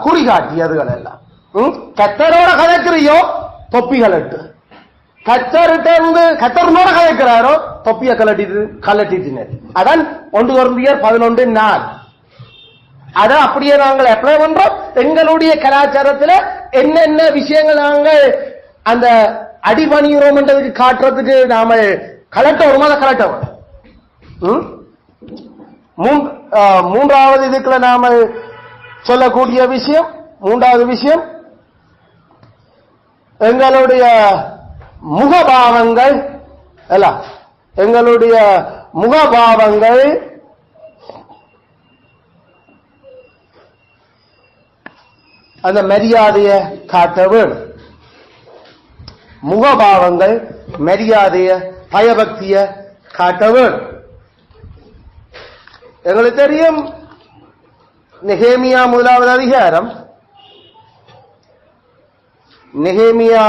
குறிகாட்டியதுகள் எல்லாம். கத்தரோட கதைக்கிறியோ தொப்பிகள் எட்டு, கத்தர்கிட்ட இருந்து கத்தர்னோட கலைக்கிறாரோ தொப்பிய கலட்டிட்டு அதான் 1 கொரிந்தியர் 11:4. அதை அப்படியே நாங்கள் அப்ளை பண்றோம். எங்களுடைய கலாச்சாரத்துல என்னென்ன விஷயங்கள் நாங்கள் அந்த அடிபணிகிறோம்ன்றதுக்கு காட்டுறதுக்கு நாம கலட்டோம். அதை கலட்டோம். மூன்றாவது இதுக்குள்ள நாம சொல்லக்கூடிய விஷயம், மூன்றாவது விஷயம் எங்களுடைய முகபாவங்கள். எங்களுடைய முகபாவங்கள் அந்த மரியாதையை காட்ட வேணும். முகபாவங்கள் மரியாதைய பயபக்திய காட்ட வேணும். எங்களுக்கு தெரியும் நெகேமியா 1வது அதிகாரம், நெகேமியா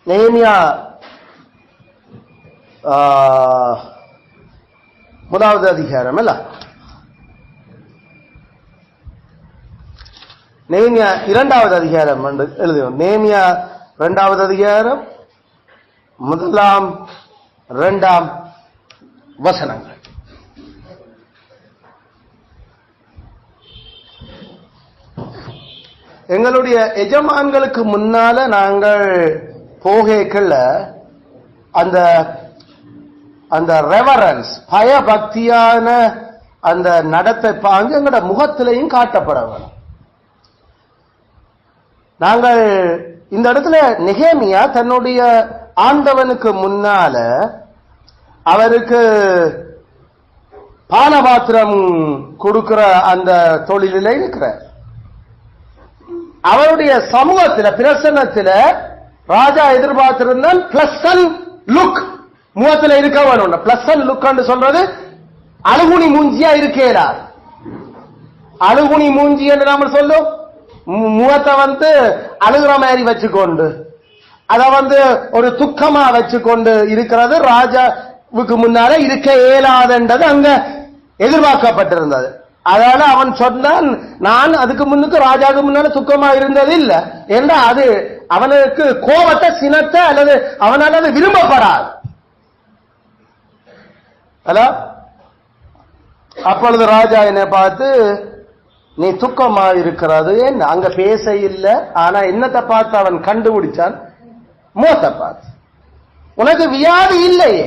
நெகேமியா 1வது அதிகாரம் அல்ல, நெகேமியா 2வது அதிகாரம் எழுதுவோம். நெகேமியா 2வது அதிகாரம் 1, 2 வசனங்கள். எங்களுடைய எஜமான்களுக்கு முன்னால நாங்கள் போகல அந்த அந்த ரெவரன்ஸ் பயபக்தியான அந்த நடத்தை பாங்கு எங்களோட முகத்திலையும் காட்டப்பட வேணும். நாங்கள் இந்த இடத்துல நெகேமியா தன்னுடைய ஆண்டவனுக்கு முன்னால அவருக்கு பானபாத்திரம் கொடுக்கிற அந்த தொழிலில் இருக்கிறார். அவருடைய சமூகத்தில் பிரசன்னத்தில் ராஜா எதிர்பார்த்திருந்தால் பிளசன்ட் லுக் முகத்தில் இருக்க வேணும். பிளசன்ட் லுக் சொல்றது அழுகுனி மூஞ்சியா இருக்கேடார். அழுகுனி மூஞ்சி என்று நாம சொல்லும் முகத்தை அழுகிற மாதிரி வச்சுக்கொண்டு அதை ஒரு துக்கமா வச்சுக்கொண்டு இருக்கிறது ராஜாவுக்கு முன்னால இருக்க இயலாதுன்றது அங்க எதிர்பார்க்கப்பட்டிருந்தது. அதனால அவன் சொன்னான், நான் அதுக்கு முன்னுக்கு ராஜாவுக்கு முன்னால துக்கமா இருந்தது இல்ல என்ற அது அவனுக்கு கோபத்தை சினத்தை அல்லது அவனால அது விரும்பப்படாது. அப்பொழுது ராஜா என்னை பார்த்து, நீ துக்கமா இருக்கிறது என்ன அங்க பேச இல்லை, ஆனா என்னத்தை பார்த்து அவன் கண்டுபிடிச்சான், முகத்தை பார்த்து. உனக்கு வியாதி இல்லையே,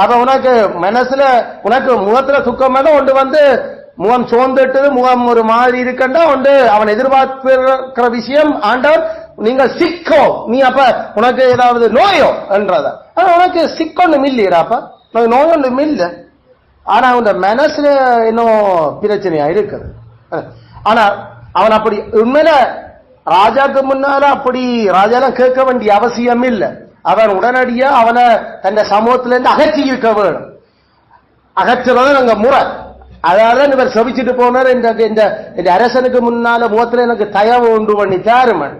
அப்ப உனக்கு மனசுல உனக்கு முகத்துல துக்கம் ஒன்று முகம் சோர்ந்துட்டு முகம் ஒரு மாதிரி இருக்கண்டா ஒன்று அவன் எதிர்பார்க்கிற விஷயம் ஆண்டவன் நீங்கள் சிக்கோ, நீ அப்ப உனக்கு ஏதாவது நோயோ என்றத. உனக்கு சிக்கொன்னும் இல்லையாப்பா, உனக்கு நோய் ஒன்றும் இல்லை, ஆனா அவன் மனசுல இன்னும் பிரச்சனையா இருக்குது. ஆனா அவன் அப்படி உண்மையில ராஜாக்கு முன்னால அப்படி ராஜாலாம் கேட்க வேண்டிய அவசியம் இல்லை. அவன் உடனடியா அவனை தன் சமூகத்தில இருந்து அகற்றி இருக்க வேணும். அகற்றுறது அங்க முறை. அதாவது இவர் செவிச்சுட்டு போனார், இந்த அரசனுக்கு முன்னால முகத்துல எனக்கு தயவு உண்டு பண்ணி தாருமன்.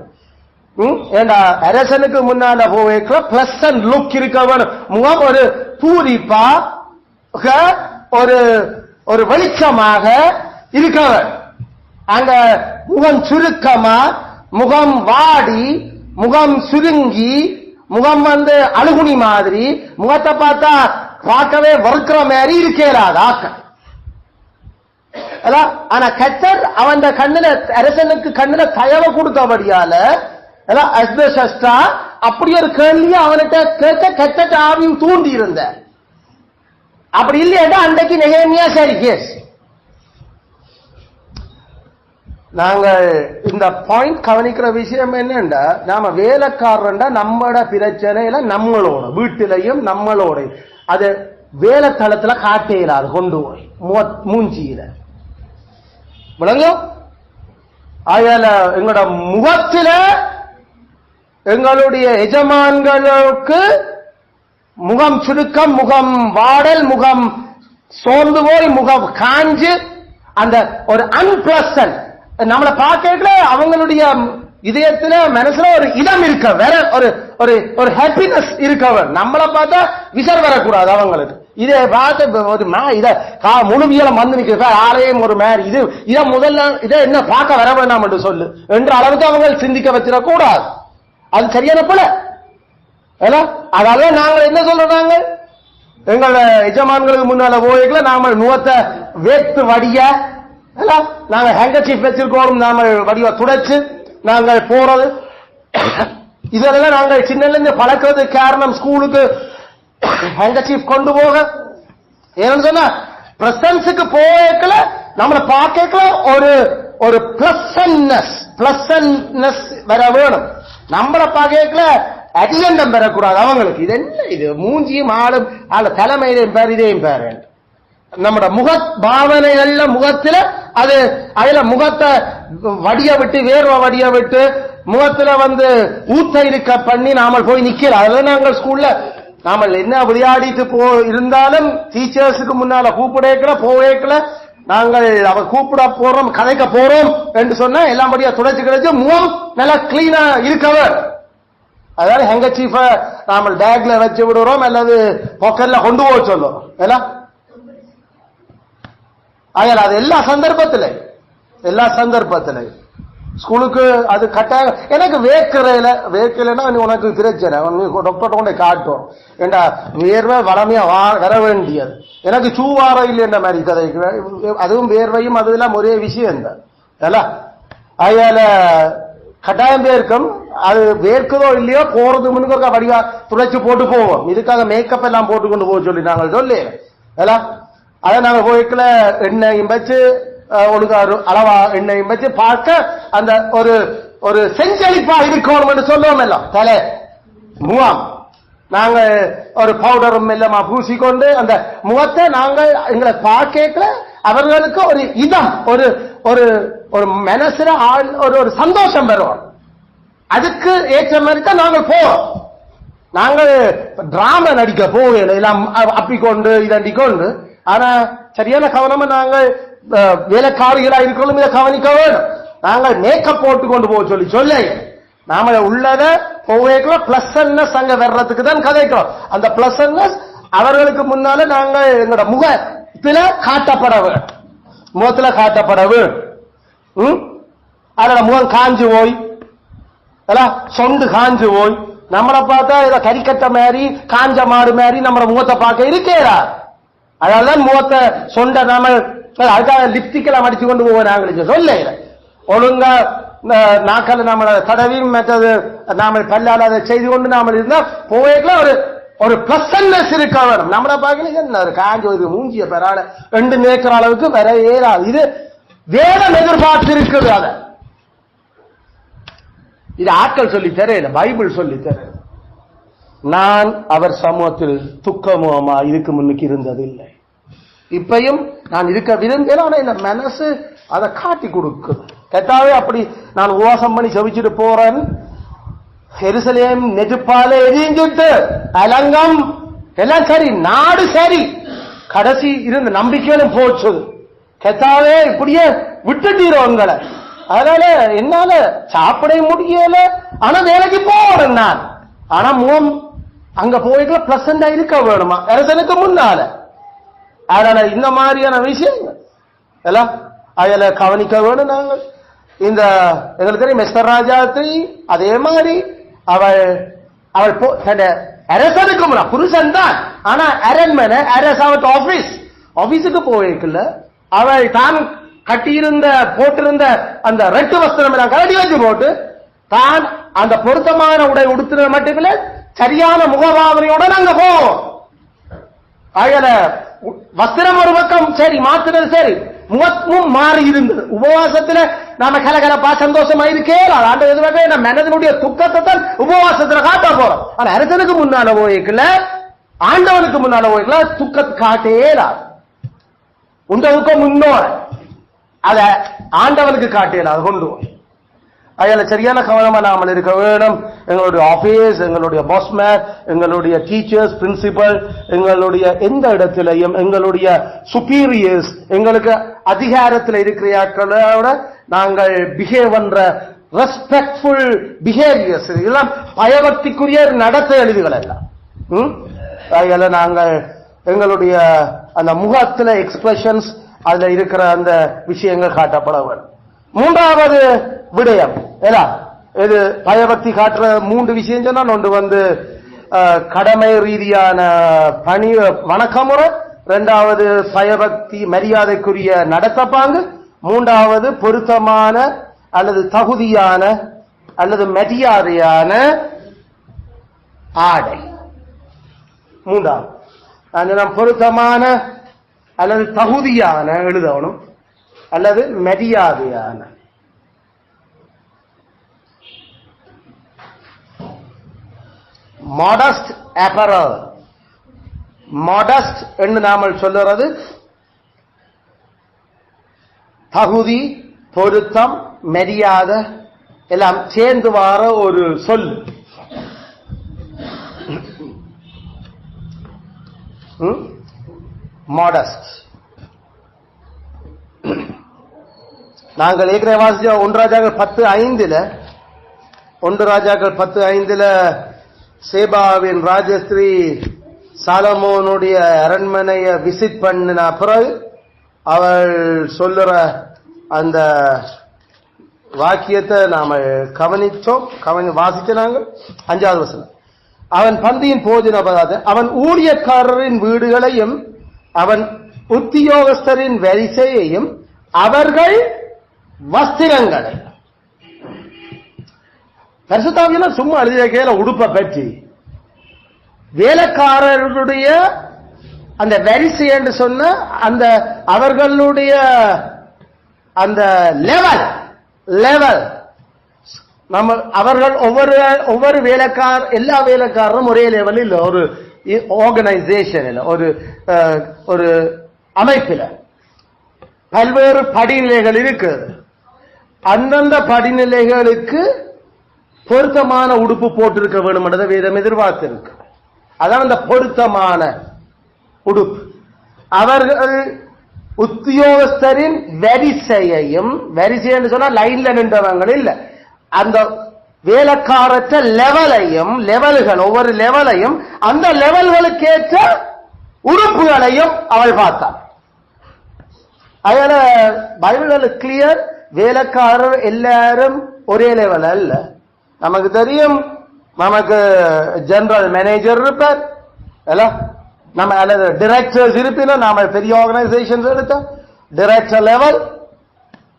ஏண்டா அரசனுக்கு முன்னால போய்க்க பிளசன்ட் லுக் இருக்க வேணும். முகம் ஒரு பூரிப்பா ஒரு வெளிச்சமாக இருக்கவர். அங்க முகம் சுருக்கமா, முகம் வாடி, முகம் சுருங்கி, முகம் அழுகுனி மாதிரி முகத்தை பார்த்தா பார்க்கவே வறுக்கிற மாதிரி இருக்கிறாது ஆக்க. ஆனா கத்தர் அவன் கண்ணுல அரசனுக்கு கண்ணுல தயவை கொடுத்தபடியால அப்படி ஒரு கேள்வி அவன்கிட்ட கேட்க கத்தட்ட ஆவியும் தூண்டி இருந்த. அப்படி இல்லையா அன்றைக்கு நெகேமியா சரி கேஸ். நாங்கள் இந்த பாயிண்ட் கவனிக்கிற விஷயம் என்னண்டா, நாம வேலைக்காரன்டா நம்மட பிரச்சனையில நம்மளோட வீட்டிலையும் நம்மளோட அது வேலைத்தளத்துல காட்டையில அது கொண்டு போய் மூஞ்சியில விளங்கும். அதனால எங்களோட முகத்தில எங்களுடைய எஜமான்களுக்கு முகம் சுருக்கம், முகம் வாடல், முகம் சோர்ந்து போய், முகம் காஞ்சு அந்த ஒரு அன்பிளசன்ட் நம்மளை பார்க்கல அவங்களுடைய இதயத்துல மனசுல ஒரு இடம் இருக்க, வேற ஒரு ஹாப்பினஸ் இருக்கவர். நம்மளை பார்த்தா விசர் வரக்கூடாது அவங்களுக்கு. இதை பார்த்து ஒரு இத முழுவியலம் வந்து நிற்கிற ஆலயம் ஒரு மேரி இது இதை முதல்ல இதை என்ன பார்க்க வர வேண்டாம் என்று சொல்லு என்ற அளவுக்கு அவங்க சிந்திக்க வச்சிடக்கூடாது. அது சரியான போல. அதாவது நாங்கள் என்ன சொல்றாங்க, எங்கள எஜமான்களுக்கு முன்னால போய்க்கல நாம நுகத்தை வேத்து வடிய நாங்க ஹேங்கர்சீஃப் வச்சிருக்கோம், நாம வடிவ துடைச்சு நாங்கள் போறது இதெல்லாம் நாங்கள் சின்னல இருந்து பழக்கிறது காரணம். ஸ்கூலுக்கு ஹேங்கர்சீஃப் கொண்டு போக ஏன்னு சொன்னா பிரசன்ஸுக்கு போய்க்கல நம்மளை பார்க்கல ஒரு ஒரு பிளஸன்னஸ் வர வேணும். நம்மளை பார்க்கல அதிகண்டம் பெறக்கூடாது அவங்களுக்கு. இது என்ன இது மூஞ்சியும் ஆளும் தலைமையிலையும் பேர் இதையும் பேர் நம்மட முக பாவனைகள்ல முகத்துல அது அதுல முகத்தை வடிய விட்டு வேர்வை வடிய விட்டு முகத்துல வந்து ஊத்த இருக்க பண்ணி நாம போய் நிக்கிறோம். அதெல்லாம் நாங்கள் ஸ்கூல்ல நாம என்ன விளையாடிட்டு இருந்தாலும் டீச்சர்ஸுக்கு முன்னால கூப்பிடக்கல போவேக்கல நாங்கள் அவர் கூப்பிட போறோம் கதைக்க போறோம் என்று சொன்னா எல்லாம் படியா துடைச்சு கிடைச்சு முகம் நல்லா கிளீனா இருக்கவர். அதாவது ஹேங்கர்சீஃப நாம பேக்ல வச்சு விடுறோம் அல்லது பாக்கெட்ல கொண்டு போக சொல்லுவோம். அது எல்லா சந்தர்ப்பத்தில ஸ்கூலுக்கு அது கட்டாயம். எனக்கு வேக்கலைன்னா உனக்கு பிரச்சனை, டாக்டர் கொண்டே காட்டும். ஏண்டா வேர்வை வளமையா வர வேண்டியது. எனக்கு சூவார இல்லை என்ற மாதிரி கதை. அதுவும் வேர்வையும் அதெல்லாம் ஒரே விஷயம் தான். அதனால கட்டாயம் பேருக்கும் அது வேர்க்குதோ இல்லையோ போறது முன்னுக்கு வடிவா துளைச்சு போட்டு போவோம். இதுக்காக மேக்கப் எல்லாம் போட்டு கொண்டு போக சொல்லி நாங்கள் சொல்லி அதை நாங்கள் போய்க்கல எண்ணெயும் வச்சு ஒழுங்காரு அளவா எண்ணெயும் வச்சு பார்க்க அந்த ஒரு ஒரு செஞ்சளிப்பா இருக்கணும் என்று சொல்லுவோம். எல்லாம் தலை முகம் நாங்கள் ஒரு பவுடரும் எல்லாமா பூசிக்கொண்டு அந்த முகத்தை நாங்கள் எங்களை பார்க்கல அவர்களுக்கு ஒரு இதம் ஒரு ஒரு ஒரு மனசுல ஒரு ஒரு சந்தோஷம் பெறுவோம். அதுக்கு ஏற்ற மாதிரி தான் நாங்கள் போவோம். நாங்கள் டிராமா நடிக்க போகல எல்லாம் அப்பிக்கொண்டு இதண்டிக்கொண்டு. ஆனா சரியான கவனமா நாங்கள் வேலைக்காரிகளா இருக்கணும், இதை கவனிக்க வேணும். நாங்கள் மேக்கப் போட்டு கொண்டு போக சொல்ல நாம உள்ளத போவேக்கல பிளஸன்னஸ் அங்க வர்றதுக்கு தான் கதைக்கிறோம். அந்த பிளஸன்னஸ் அவர்களுக்கு முன்னால நாங்கள் எங்களோட முகத்துல காட்டப்பட வேணும், முகத்துல காட்டப்பட வேணும். அதோட முகம் காஞ்சு போய் சொண்டு காஞ்சு போய் நம்மளை பார்த்தா இதை கறிக்கட்ட மாதிரி காஞ்ச மாடு மாதிரி நம்ம முகத்தை பார்க்க இருக்கேடா. அதனாலதான் முகத்தை சொண்ட நாம அதுக்காக லிப்டிக்கெல்லாம் அடிச்சு கொண்டு போவோம். நாங்களுக்கு சொல்ல ஒழுங்கா நாக்கால நாம தடவி மற்றது நாம பல்லால் அதை செய்து கொண்டு நாம இருந்தா போவேக்கலாம் ஒரு ஒரு பிளஸன்னஸ் இருக்க வேணும். நம்மளை பார்க்கல காஞ்ச ஒரு மூஞ்சிய பெறால ரெண்டு நேக்கிற அளவுக்கு வர ஏறாது. இது வேதம் எதிர்பார்த்து இருக்குது. அத இது ஆட்கள் சொல்லி தரையில பைபிள் சொல்லி தர. நான் அவர் சமூகத்தில் துக்கமுகமா இதுக்கு முன்னுக்கு இருந்ததில்லை, இப்பையும் நான் இருக்க விரும்பல. ஆனா இந்த மனசு அதை காட்டி கொடுக்குது. கேட்டாவே அப்படி நான் உபவாசம் பண்ணி செவிச்சுட்டு போறேன், எருசலேம் நெருப்பால எரிஞ்சுட்டு அலங்கம் எல்லாம் சரி, நாடு சரி, கடைசி இருந்த நம்பிக்கையிலும் போச்சு. கேட்டாவே இப்படியே விட்டுட்டீரோ உங்களை. அதனால என்னால சாப்பிட முடியல, ஆனா வேலைக்கு போறேன் நான். ஆனா முகம் அங்க போய்க்கல பிளசண்டா இருக்க வேணுமா அரசனுக்கு முன்னால. அதனால இந்த மாதிரியான விஷயங்கள் எல்லாம் அதுல கவனிக்க வேணும். நாங்கள் இந்த எங்களுக்கு தெரியும் மிஸ்டர் ராஜாத்தி அதே மாதிரி அவள் அவள் அரசனுக்கு முன்னா புருஷன் தான், ஆனா அரண்மனை அரசாவத் ஆபீஸுக்கு போயிருக்குல்ல அவள் தான் கட்டியிருந்த போட்டிருந்த அந்த ரெட்டு வஸ்திரம் எல்லாம் கரடி வச்சு போட்டு தான் அந்த பொருத்தமான உடை உடுத்துறது மட்டுமில்ல சரியான முகபாவனையோட நாங்க போவோம். அயல வஸ்திரம் ஒரு பக்கம் சரி மாத்துறது சரி, முகமும் மாறி இருந்தது. உபவாசத்துல நாம கலகலப்பா சந்தோஷமா இருக்கேன். அந்த எதுவாக நம்ம மனதினுடைய துக்கத்தை தான் உபவாசத்துல காட்ட போறோம். ஆனா அரசனுக்கு முன்னால போய்க்கல, ஆண்டவனுக்கு முன்னால போய்க்கல துக்கத்தை காட்டேலா. உண்டவுக்கு முன்னோட அத ஆண்டவனுக்கு காட்டேலா கொண்டு போய். அதுல சரியான கவனமா நாமல் இருக்க வேணும். எங்களுடைய ஆபீஸ், எங்களுடைய பாஸ்மேன், எங்களுடைய டீச்சர்ஸ், பிரின்சிபல், எங்களுடைய எந்த இடத்திலையும் எங்களுடைய சுப்பீரியர்ஸ், எங்களுக்கு அதிகாரத்தில் இருக்கிற நாங்கள் பிஹேவ் பண்ற ரெஸ்பெக்ட்ஃபுல் பிஹேவியர்ஸ் இதெல்லாம் பயபக்திக்குரிய நடத்தை எழுதுகள் எல்லாம். அதில் நாங்கள் எங்களுடைய அந்த முகத்துல எக்ஸ்பிரஷன்ஸ் அதுல இருக்கிற அந்த விஷயங்கள் காட்டப்பட வேண்டும். மூன்றாவது விடயம் இது பயபக்தி காட்டுற 3 விஷயம் சொன்னா, ஒன்று கடமை ரீதியான பணி வணக்கமுறை, 2வது பயபக்தி மரியாதைக்குரிய நடத்தப்பாங்கு, 3வது பொருத்தமான அல்லது தகுதியான அல்லது மரியாதையான ஆடை. 3வது பொருத்தமான அல்லது தகுதியான எழுதணும் அல்லது மரியாதையான. Modest apparel. மாடஸ்ட் என்று நாம சொல்லுறது தகுதி, பொருத்தம், மரியாதை எல்லாம் சேர்ந்து வர ஒரு சொல். மாடஸ்ட். நாங்கள் ஏற்கனவே வாசிச்ச 1 ராஜாக்கள் 10:5 1 ராஜாக்கள் 10:5 சேபாவின் ராஜஸ்ரீ சாலமோனுடைய அரண்மனையை விசிட் பண்ணின பிறகு அவள் சொல்லுற அந்த வாக்கியத்தை நாம கவனிச்சோம், வாசிச்ச நாங்கள். 5வது வசனம், அவன் பந்தியின் போஜன பதார்த்தம், அவன் ஊழியக்காரரின் வீடுகளையும் அவன் உத்தியோகஸ்தரின் வரிசையையும் அவர்கள் வஸ்திரங்களை. பரிசுத்தாவியெல்லாம் சும்மா எழுதிய கேல உடுப்பை பற்றி வேலைக்காரர்களுடைய அந்த வரிசை என்று சொன்ன அந்த அவர்களுடைய அந்த லெவல் நம்ம அவர்கள் ஒவ்வொரு எல்லா வேலைக்காரரும் ஒரே லெவலில் இல்லை, ஒரு ஆர்கனைசேஷன் ஒரு அமைப்பில் பல்வேறு படிநிலைகள் இருக்கு. அந்தந்த படிநிலைகளுக்கு பொருத்தமான உடுப்பு போட்டிருக்க வேண்டும் என்றதை வேதம் எதிர்பார்த்திருக்கு. அதான் அந்த பொருத்தமான உடுப்பு. அவர்கள் உத்தியோகஸ்தரின் வரிசையையும், வரிசை என்று சொன்னா லைன்ல நின்றவங்க இல்ல, அந்த வேலைக்காரற்ற லெவல்கள் ஒவ்வொரு லெவலையும் அந்த லெவல்களுக்கேற்ற உறுப்புகளையும் அவள் பார்த்தாள். அதனால பைபிள் கிளியர், வேலைக்காரர் எல்லாரும் ஒரே லெவல் அல்ல. நமக்கு தெரியும், நமக்கு ஜெனரல் மேனேஜர் இருப்பார், நம்ம அல்லது டைரக்டர்ஸ் இருப்பினும், நாம பெரிய ஆர்கனைசேஷன்ஸ் எடுத்தோம் டைரக்டர் லெவல்,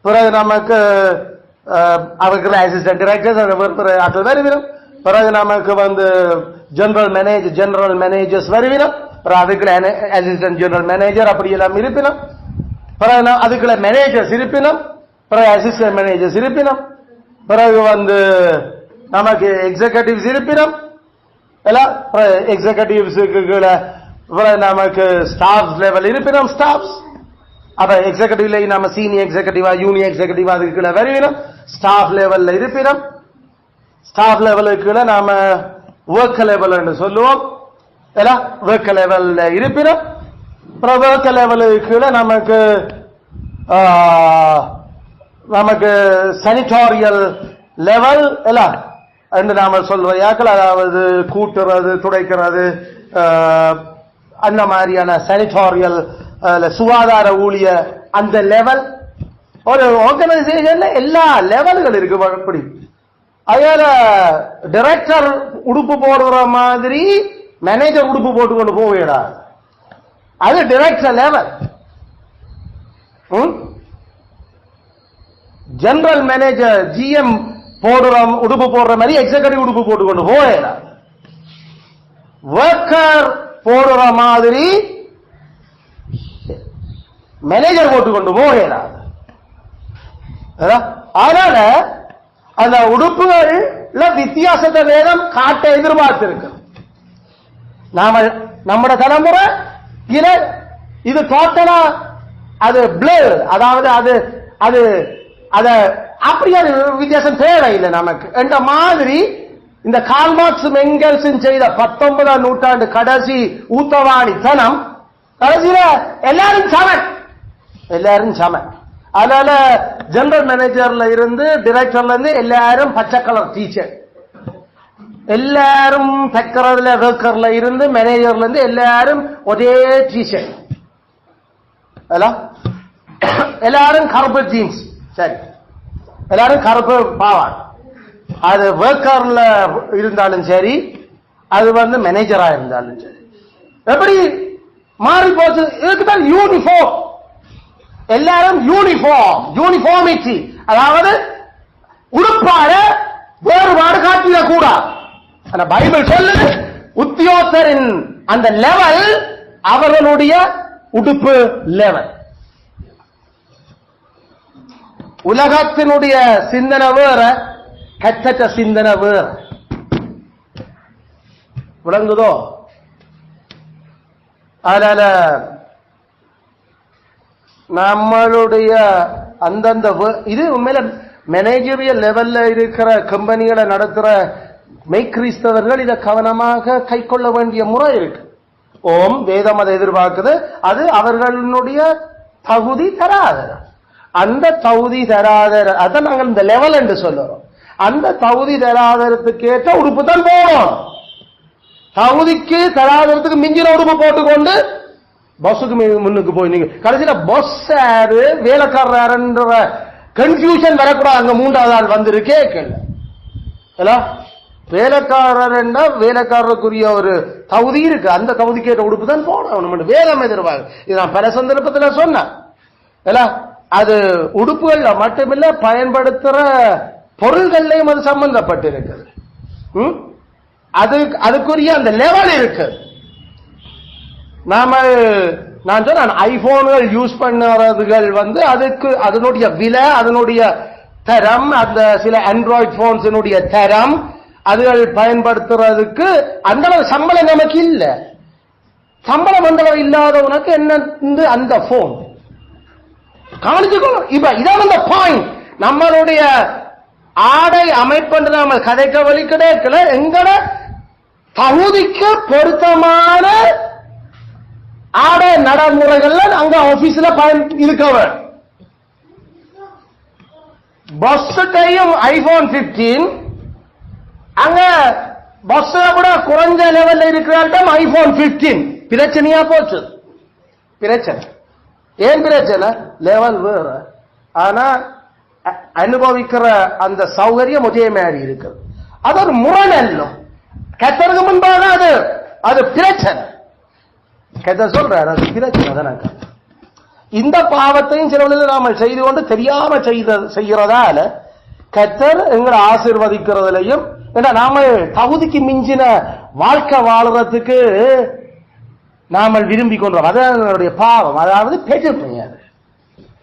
பிறகு நமக்கு அவருக்கு அசிஸ்டன்ட் டைரக்டர்ஸ் அது வருவிடும், பிறகு நமக்கு ஜெனரல் மேனேஜர்ஸ் வருவிடும், பிறகு அதுக்குள்ள அசிஸ்டன்ட் ஜெனரல் மேனேஜர் அப்படி எல்லாம் இருப்பினும், பிறகு அதுக்குள்ள மேனேஜர்ஸ் இருப்பினும், பிறகு அசிஸ்டன்ட் மேனேஜர்ஸ் இருப்பினும், பிறகு நமக்கு எக்ஸிகூட்டிவ்ஸ் இருப்பினும், எக்ஸிகூட்டிவ்ஸுக்கு நமக்கு ஸ்டாஃப் லெவல் இருப்பினும், ஸ்டாஃப்ஸ் அப்ப எக்ஸிகூட்டிவ்ல நம்ம சீனியர் எக்ஸிகூட்டிவா யூனியர் எக்ஸிகூட்டிவா அதுக்குள்ள வருவினோம், ஸ்டாஃப் லெவல்ல இருப்பினும், ஸ்டாஃப் லெவலுக்குள்ள நாம ஒர்க் லெவல் என்று சொல்லுவோம், ஒர்க் லெவல்ல இருப்பினும், ஒர்க் லெவலுக்குள்ள நமக்கு சானிட்டோரியல் லெவல் என்று நாம சொல்றாக்கள், அதாவது கூட்டுறது, துடைக்கிறது, அந்த மாதிரியான சானிட்டோரியல் சுகாதார ஊழிய அந்த லெவல். ஒரு ஆர்கனைசேஷன்ல எல்லா லெவல்கள் இருக்கு. அப்படி அதனால டைரக்டர் உடுப்பு போடுற மாதிரி மேனேஜர் உடுப்பு போட்டுக்கொண்டு போவேடா, அது director level. General manager GM உடுப்பு போடுற மாதிரி எக்ஸிகூட்டிவ் உடுப்பு போட்டுக்கொண்டு போவேடா. ஒர்க்கர் போடுற மாதிரி மேனேஜர் போட்டுக்கொண்டு போகலாம். அதனால அந்த உடுப்புகள் வித்தியாசத்தை வேதம் காட்ட எதிர்பார்த்திருக்கு. நம்ம தலைமுறை இது டோட்டலா அது பிளர், அதாவது அது அப்படியே வித்தியாசம் தேவையில்லை நமக்கு என்ற மாதிரி. இந்த கார்ல் மார்க்ஸ் எங்கெல்ஸும் செய்த 19ஆம் நூற்றாண்டு கடைசி ஊத்தவாணித்தனம், கடைசியில எல்லாரும் சமன். அதனால ஜெனரல் மேனேஜர்ல இருந்து டைரக்டர்ல இருந்து எல்லாரும் பச்சை கலர் டீச்சர், எல்லாரும் தைக்கிறதுல வேக்கர்ல இருந்து மேனேஜர்ல இருந்து எல்லாரும் ஒரே டிஷர்ட், எல்லாரும் கருப்பு ஜீன்ஸ், சரி எல்லாரும் கருப்பு பாவாடை. அது வேக்கர்ல இருந்தாலும் சரி, அது மேனேஜரா இருந்தாலும் சரி, எப்படி மாறி போச்சு? இதுக்குதான் யூனிஃபார்ம். எல்லாரும் யூனிஃபார்ம், யூனிஃபார்மிட்டி, அதாவது உடுப்பாட வேறுபாடு காட்டிட கூடாது. ஆனா பைபிள் சொல்லுது உத்தியோகத்தரின் அந்த லெவல் அவர்களுடைய உடுப்பு லெவல். உலகத்தினுடைய சிந்தனை வேற, கச்சட்ட சிந்தனை வேற. விளங்குதோ? அதனால நம்மளுடைய அந்தந்த இது உண்மையில மேனேஜரியல் லெவல்ல இருக்கிற கம்பெனிகளை நடத்துற மெய்கிறிஸ்தவர்கள் இதை கவனமாக கை கொள்ள வேண்டிய முறை இருக்கு. ஓம் வேதம் அதை எதிர்பார்க்குது. அது அவர்களுடைய தகுதி தராதர, அந்த தகுதி தராதர, அதை நாங்கள் இந்த லெவல் என்று சொல்லுறோம். அந்த தகுதி தராதரத்துக்கு ஏற்ற உடுப்பு தான் போகணும். தகுதிக்கு தராதரத்துக்கு மிஞ்சின உடுப்பு போட்டுக்கொண்டு பஸ்ஸுக்கு முன்னுக்கு போய் நீங்க கடைசியில பஸ் யாரு வேலைக்காரன்ற கன்ஃபியூஷன் வரக்கூடாது. அங்க மூன்றாவது ஆள் வந்திருக்கே வேலைக்காரர் என்றால் வேலைக்காரருக்குரிய ஒரு தகுதி இருக்கு. அந்த தகுதிக்கு ஏற்ற உடுப்பு தான் போடணும். வேதம் எதிர்பார்க்க இது நான் பல சந்தர்ப்பத்தில் சொன்னேன். அது உடுப்புகள்ல மட்டுமில்ல, பயன்படுத்துற பொருள்கள்லையும் அது சம்பந்தப்பட்டிருக்குது. அதுக்குரிய அந்த லெவல் இருக்கு. நான் சொன்ன ஐபோன்கள் யூஸ் பண்ணுறதுகள் அதுக்கு அதனுடைய விலை, அதனுடைய தரம், அந்த சில ஆண்ட்ராய்டு போன்ஸினுடைய தரம், அதுகள் பயன்படுத்துறதுக்கு அந்த சம்பளம் நமக்கு இல்ல. சம்பளம் மண்டலம் இல்லாதவனுக்கு என்ன அந்த போன் கவனிச்சுக்கணும். இப்ப இதான் அந்த பாயிண்ட். நம்மளுடைய ஆடை அமைப்பு நாம கதைக்க வழி கிடைக்கல. எங்கட தகுதிக்கு பொருத்தமான ஆடை நடைமுறைகள்ல அங்க ஆபீஸ்ல இருக்கவன் பஸ்ஸுக்கையும் ஐபோன் 15, அங்க பஸ் கூட குறைஞ்ச லெவல்ல இருக்கிறார்ட்டம் ஐபோன் 15. பிரச்சனையா போச்சு. பிரச்சனை ஏன் பிரச்சனை? லெவல் வேற, ஆனா அனுபவிக்கிற அந்த சௌகரியம் ஒரே மாதிரி இருக்குது. அது ஒரு முரண். கத்தருக்கு முன்பாக அது பிரச்சனை. கத்த சொல்றாரு அது பிரச்சனை. இந்த பாவத்தையும் சில நாம செய்து கொண்டு தெரியாம செய்யறதால கத்தர் எங்களை ஆசீர்வதிக்கிறதுலையும், நாம தகுதிக்கு மிஞ்சின வாழ்க்கை வாழறதுக்கு நாம விரும்பி கொண்டோம். அதனுடைய பாவம், அதாவது பெருமை. அது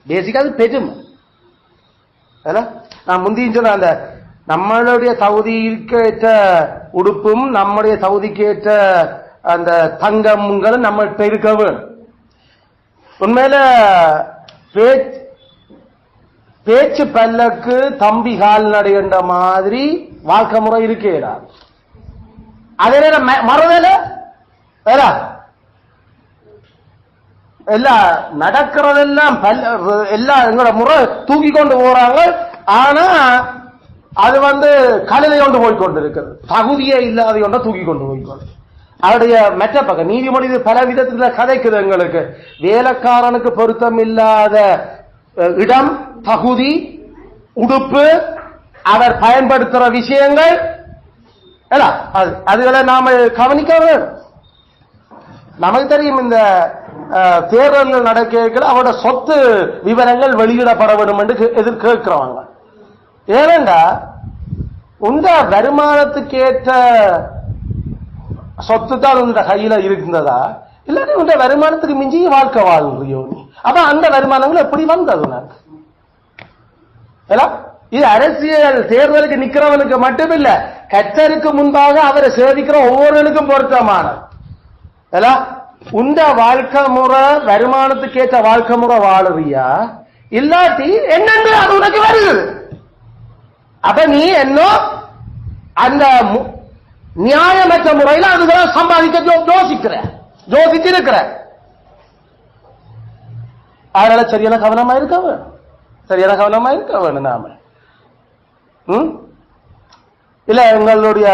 பேசிக்கா அது பெருமை. நான் முந்தியும் சொன்ன அந்த நம்மளுடைய தகுதிக்கு ஏற்ற உடுப்பும் நம்முடைய தகுதிக்கு ஏற்ற அந்த தங்கங்களும் நம்மள்கிட்ட இருக்க வேணும். உண்மையில பேச்சு பல்லக்கு தம்பி கால்நடை என்ற மாதிரி வாழ்க்கை முறை இருக்கேடா. அதே நேரம் மறுதல எல்லாம் நடக்கிறதெல்லாம் எல்லாம் எங்களோட முறை தூக்கி கொண்டு போறாங்க. ஆனா அது கழுதை கொண்டு போய்கொண்டு இருக்கிறது. தகுதியே இல்லாத கொண்ட தூக்கி கொண்டு போய்கொண்டு அவருடைய மற்ற பக்கம் நீதிமொழி பல விதத்துல கதைக்குது. எங்களுக்கு வேலைக்காரனுக்கு பொருத்தம் இல்லாத இடம், தகுதி, உடுப்பு, அவர் பயன்படுத்துற விஷயங்கள் அதுகளை நாம கவனிக்க வேண்டும். நமக்கு தெரியும் இந்த தேர்தல்கள் நடக்க அவரோட சொத்து விவரங்கள் வெளியிடப்பட வேண்டும் என்று எதிர்க்கிறவங்க. ஏனென்றா உங்க வருமானத்துக்கு ஏற்ற சொத்து தான் உங்க கையில இருந்ததா, இல்லாட்டி உங்க வருமானத்துக்கு மிஞ்சி வாழ்க்கை வாழ்றியோ நீ? அப்ப அந்த வருமானங்கள் எப்படி வந்தது உனக்கு? இது அரசியல் தேர்தலுக்கு நிக்கிறவனுக்கு மட்டுமில்ல, கர்த்தருக்கு முன்பாக அவரை சேவிக்கிற ஒவ்வொருவனுக்கும் பொருத்தமானது. உண்ட வாழ்க்கை முறை வருமானத்துக்கு ஏற்ற வாழ்க்கை முறை வாழுறியா, இல்லாட்டி என்னென்று அது உனக்கு வருது. அப்ப நீ என்ன அந்த நியாயமற்ற முறையில் அதுதான் சம்பாதிக்க யோசிச்சிருக்கிற. அதனால சரியான கவனமா இருக்க வேணும். சரியான கவனமா இருக்க வேணும் நாம. இல்ல எங்களுடைய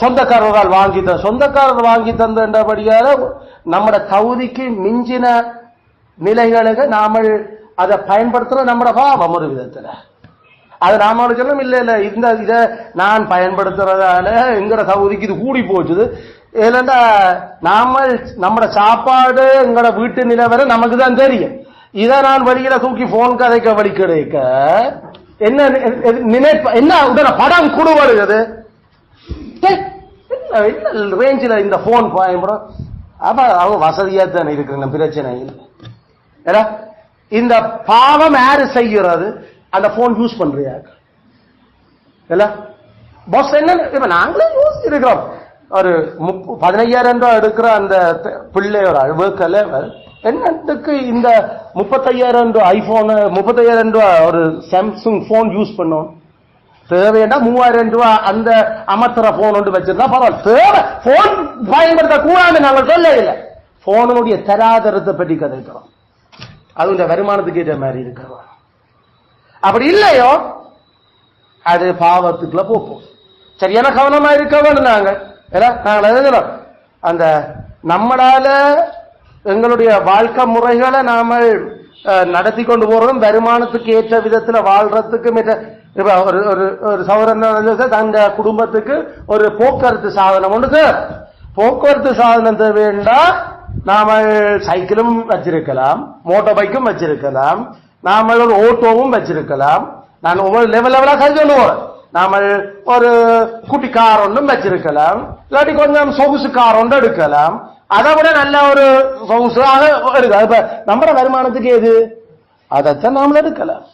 சொந்தக்காரர்கள் சொந்தக்காரர் வாங்கி தந்தபடியால நம்மட தகுதிக்கு மிஞ்சின நிலைகளுக்கு நாம அதை பயன்படுத்துற நம்மட பாவம் ஒரு விதத்துல. அது நாம சொல்லணும் இல்ல இல்ல இந்த இத நான் பயன்படுத்துறதால எங்கட தகுதிக்கு இது கூடி போச்சுது. இல்லைன்னா நாம நம்மட சாப்பாடு எங்கட வீட்டு நிலவரை நமக்கு தான் தெரியும். இதை நான் வழியில தூக்கி போன் கதைக்க வழி கிடைக்க என்ன நினைப்ப என்ன உடனே படம் குடுவடுகிறது என்ன ரேஞ்சில் இந்த போன் பயன்படும். அப்ப அவங்க வசதியா தானே இருக்கிற பிரச்சனை இல்லை. இந்த பாவம் யாரு செய்கிறது? அந்த போன் யூஸ் பண்றியாங்க பாஸ் என்ன இப்ப நாங்களே யோசிச்சிருக்கிறோம். ஒரு 15,000 ரூபாய் எடுக்கிற அந்த பிள்ளையோட அழுவக்கல என்னத்துக்கு இந்த 35,000 ரூபாய் ஐபோன் 35,000 ரூபாய் ஒரு சாம்சங் போன் யூஸ் பண்ணோம். தேவையா 3,000 ரூபாய் அந்த அமர்த்துற போன் ஒன்று வச்சிருந்தா பரவாயில்ல. தேவை போன் பயன்படுத்த கூடாது நாங்கள் சொல்ல இல்லை. போனுடைய தராதரத்தை பற்றி கதைக்கிறோம். அது இந்த வருமானத்துக்கு ஏற்ற மாதிரி இருக்கிறோம். அப்படி இல்லையோ அது பாவத்துக்குள்ள போப்போம். சரியான கவனமா இருக்க வேணும். நாங்கள் அந்த நம்மளால எங்களுடைய வாழ்க்கை முறைகளை நாம நடத்தி கொண்டு போறதும் வருமானத்துக்கு ஏற்ற விதத்துல வாழ்றதுக்கு ஒரு சௌரன் தங்க குடும்பத்துக்கு ஒரு போக்குவரத்து சாதனம் ஒன்று. போக்குவரத்து சாதனம் வேண்டா நாம சைக்கிளும் வச்சிருக்கலாம், மோட்டார் பைக்கும் வச்சிருக்கலாம், நாம ஒரு ஓட்டோவும் வச்சிருக்கலாம். நான் ஒவ்வொரு லெவலா சொல்லுவோம். நாம ஒரு குட்டி கார் ஒன்றும் வச்சிருக்கலாம், இல்லாட்டி கொஞ்சம் சொகுசு கார் ஒன்று எடுக்கலாம். அதை விட நல்ல ஒரு சொகுசாக இருக்கு. இப்ப நம்ம வருமானத்துக்கு எது அதைத்தான் நாம எடுக்கலாம்.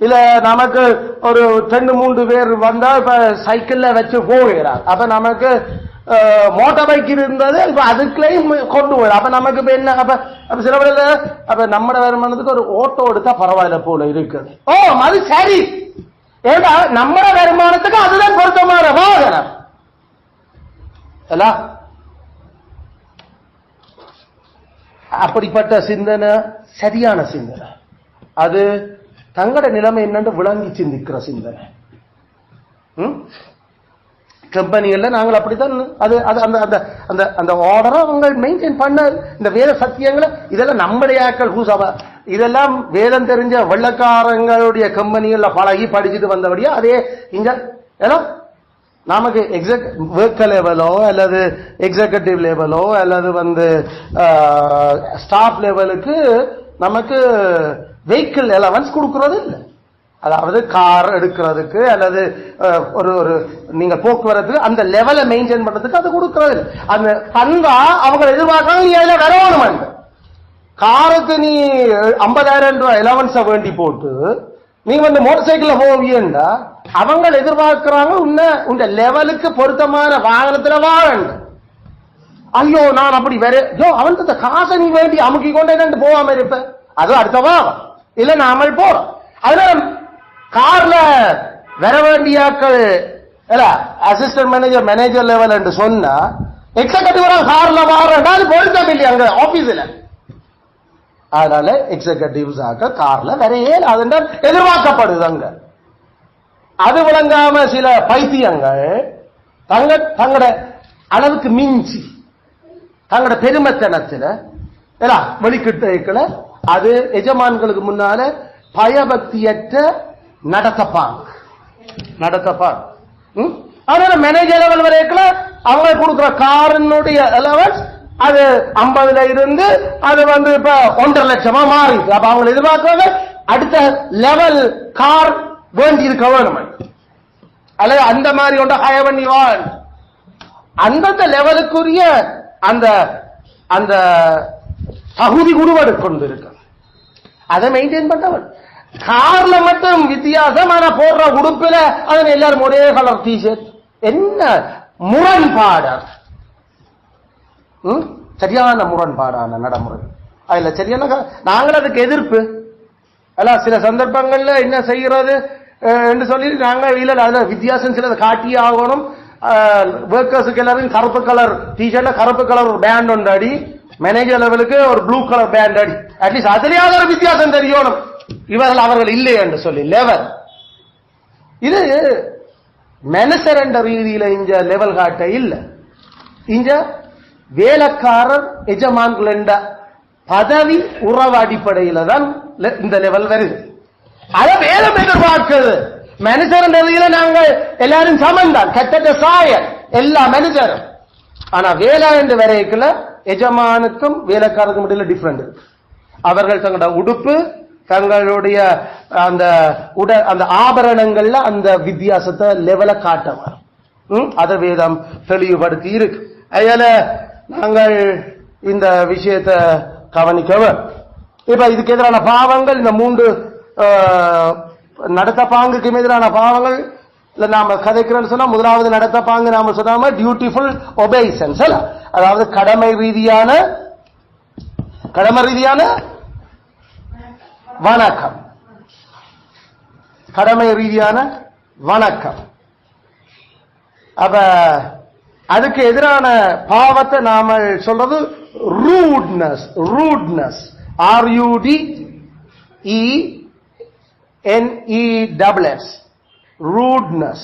இல்ல நமக்கு ஒரு 2-3 பேர் வந்தா இப்ப சைக்கிள்ல வச்சு போகிறார். அப்ப நமக்கு மோட்டார் பைக் இருந்தது இப்ப அதுக்குள்ளேயும் கொண்டு போயிடும். அப்ப நமக்கு இப்ப என்ன அப்ப சில வேளையில அப்ப நம்ம வருமானத்துக்கு ஒரு ஓட்டோ எடுத்தா பரவாயில்ல போல இருக்குது. அது சரி. ஏன்னா நம்ம வருமானத்துக்கு அதுதான் பொருத்தமான வாகனம். அப்படிப்பட்ட சிந்தனை சரியான சிந்தனை. அது தங்கட நிலைமை என்னன்னு விளங்கி சிந்திக்கிற சிந்தனை. கம்பெனிகள்ல நாங்கள் அப்படித்தான் அது அந்த அந்த அந்த ஆர்டரை அவங்க மெயின்டைன் பண்ண இந்த வேத சத்தியங்களை இதெல்லாம் நம்முடைய ஆக்கள் இதெல்லாம் வேதம் தெரிஞ்ச வெள்ளக்காரங்களுடைய கம்பெனிகள்ல பழகி படிச்சுட்டு வந்தபடியா அதே இங்க ஏன்னா நமக்கு ஒர்க் லெவலோ அல்லது எக்ஸிகூட்டிவ் லெவலோ அல்லது ஸ்டாஃப் லெவலுக்கு நமக்கு வெஹிக்கிள் அலவன்ஸ் கொடுக்கறது இல்லை. அதாவது கார் எடுக்கிறதுக்கு அல்லது ஒரு நீங்க போக்குவரத்து அந்த லெவலை மெயின்டைன் பண்றதுக்கு அது கொடுக்கறது. அந்த தந்தா அவங்க எதிர்பார்க்கறாங்க நீ அதுல வரணும். காருக்கு நீ 50,000 ரூபாய் அலவன்ஸ வேண்டி போட்டு நீ மோட்டார் சைக்கிள்ல போவீண்டா அவங்க எதிர்பார்க்கிறாங்க உன்ன லெவலுக்கு பொருத்தமான வாகனத்துல வாழணும். ஐயோ நான் அப்படி வேற அவன் காசை நீ வேண்டி அமுக்கி கொண்டு போகாம இருப்ப. அது அடுத்த வாகம் இல்ல நாமல் போறோம். அதனால கார்ல வர வேண்டியாக்கள் அசிஸ்டன்ட் மேனேஜர் மேனேஜர் லெவல் என்று சொன்னா எக்ஸிகூட்டிவ் கார்ல வாரா அது பொருத்தம் இல்லையா அங்க ஆபீஸ்ல. அதனால எக்ஸிகூட்டிவ்ஸ் ஆக்க கார்ல வரையே அதென்றால் எதிர்பார்க்கப்படுது. அங்க அது விளங்காம சில பைத்தியங்கள் தங்கட அளவுக்கு மிஞ்சி தங்கட பெருமைத்தனத்துல வெளிக்கிட்ட அது எஜமான்களுக்கு முன்னால பயபக்தியற்ற நடத்தப்பாங்க. அதனால மேனேஜர் லெவல் வரைக்கும் அவங்க கொடுக்குற காரினுடைய அலவன்ஸ் அது 50ல இருந்து அது இப்ப 1.5 லட்சமா மாறிடுது. அப்ப அவங்க எதிர்பார்க்கறது அடுத்த லெவல் கார் வேண்டி இருக்க வேணும் அல்லது அந்த மாதிரி ஒன்று ஹயர் பண்ணி அந்தந்த லெவலுக்குரிய அந்த அந்த தகுதி குழுவடு கொண்டு இருக்கு. அதை மெயின்டைன் பண்ணவன் கார்ல மட்டும் வித்தியாசம். ஆனா போடுற உடுப்புல அதன் எல்லாரும் ஒரே கலர் டிஷர்ட். என்ன முரண்பாடு, சரியான முரண்பாடான நடைமுறை. அதுல சரியான நாங்கள் அதுக்கு எதிர்ப்பு சில சந்தர்ப்பங்கள்ல என்ன செய்யறது என்று சொல்லி நாங்கள் இல்ல அதுல வித்தியாசம் சிலதை காட்டி ஆகணும். ஒர்க்கர்ஸுக்கு எல்லாரும் கருப்பு கலர் டிஷர்ட்ல கருப்பு கலர் ஒரு பேண்ட் ஒன்று அடி, மேனேஜர் லெவலுக்கு ஒரு ப்ளூ கலர் பேண்ட் அடி. அட்லீஸ்ட் அதுலயாவது ஒரு வித்தியாசம் தெரியணும். அவர்கள் இல்லை என்று சொல்லி லெவல் இது மனுஷர் என்ற ரீதியில இங்க லெவல் காட்ட இல்ல. இங்க வேலைக்காரர் எஜமான்கள் என்ற பதவி உறவு அடிப்படையில தான் இந்த லெவல் வருது. அதை வேதம் எதிர்பார்க்கிறது. மனுஷர் என்ற ரீதியில நாங்கள் எல்லாரும் சமந்தான், கட்டட சாயல் எல்லா மனுஷரும். ஆனா வேலை என்று வரைக்குள்ள எஜமானுக்கும் வேலைக்காரருக்கும் இடையில டிஃபரெண்ட் இருக்கு. அவர்கள் தங்களோட உடுப்பு, தங்களுடைய அந்த அந்த ஆபரணங்கள்ல அந்த வித்தியாசத்தை லெவல காட்டவர் அதை வேதம் தெளிவுபடுத்தி இருக்கு. அதனால நாங்கள் இந்த விஷயத்தை கவனிக்கவர். இப்ப இதுக்கு எதிரான பாவங்கள் இந்த 3 நடத்த பாங்குக்கு எதிரான பாவங்கள் நாம கதைக்கிறோம்னு சொன்னா, முதலாவது நடத்த பாங்கு நாம சொன்னாம டியூட்டிஃபுல் ஒபேசன்ஸ், அதாவது கடமை ரீதியான வணக்கம். கடமை ரீதியான வணக்கம். அப்ப அதுக்கு எதிரான பாவத்தை நாம சொல்றது rudeness. RUDENESS, rudeness.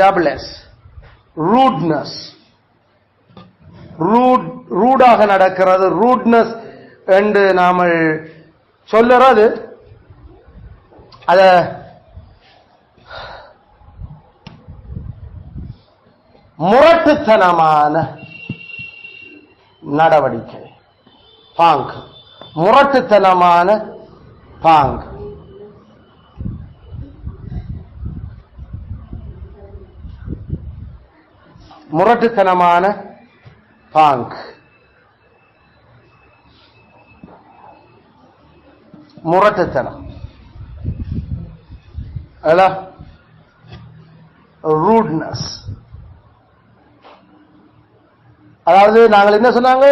RUDENESS, rudeness. ரூடாக நடக்கிறது, ரூட்னஸ் என்று நாம சொல்லுறது. அத முரட்டுத்தனமான நடவடிக்கை, பாங்கு, முரட்டுத்தனமான பாங்கு. முரட்டுத்தனமான பாங்கு, முரட்டுத்தனம், ரூட்னஸ். அதாவது நாங்கள் என்ன சொன்னாங்க,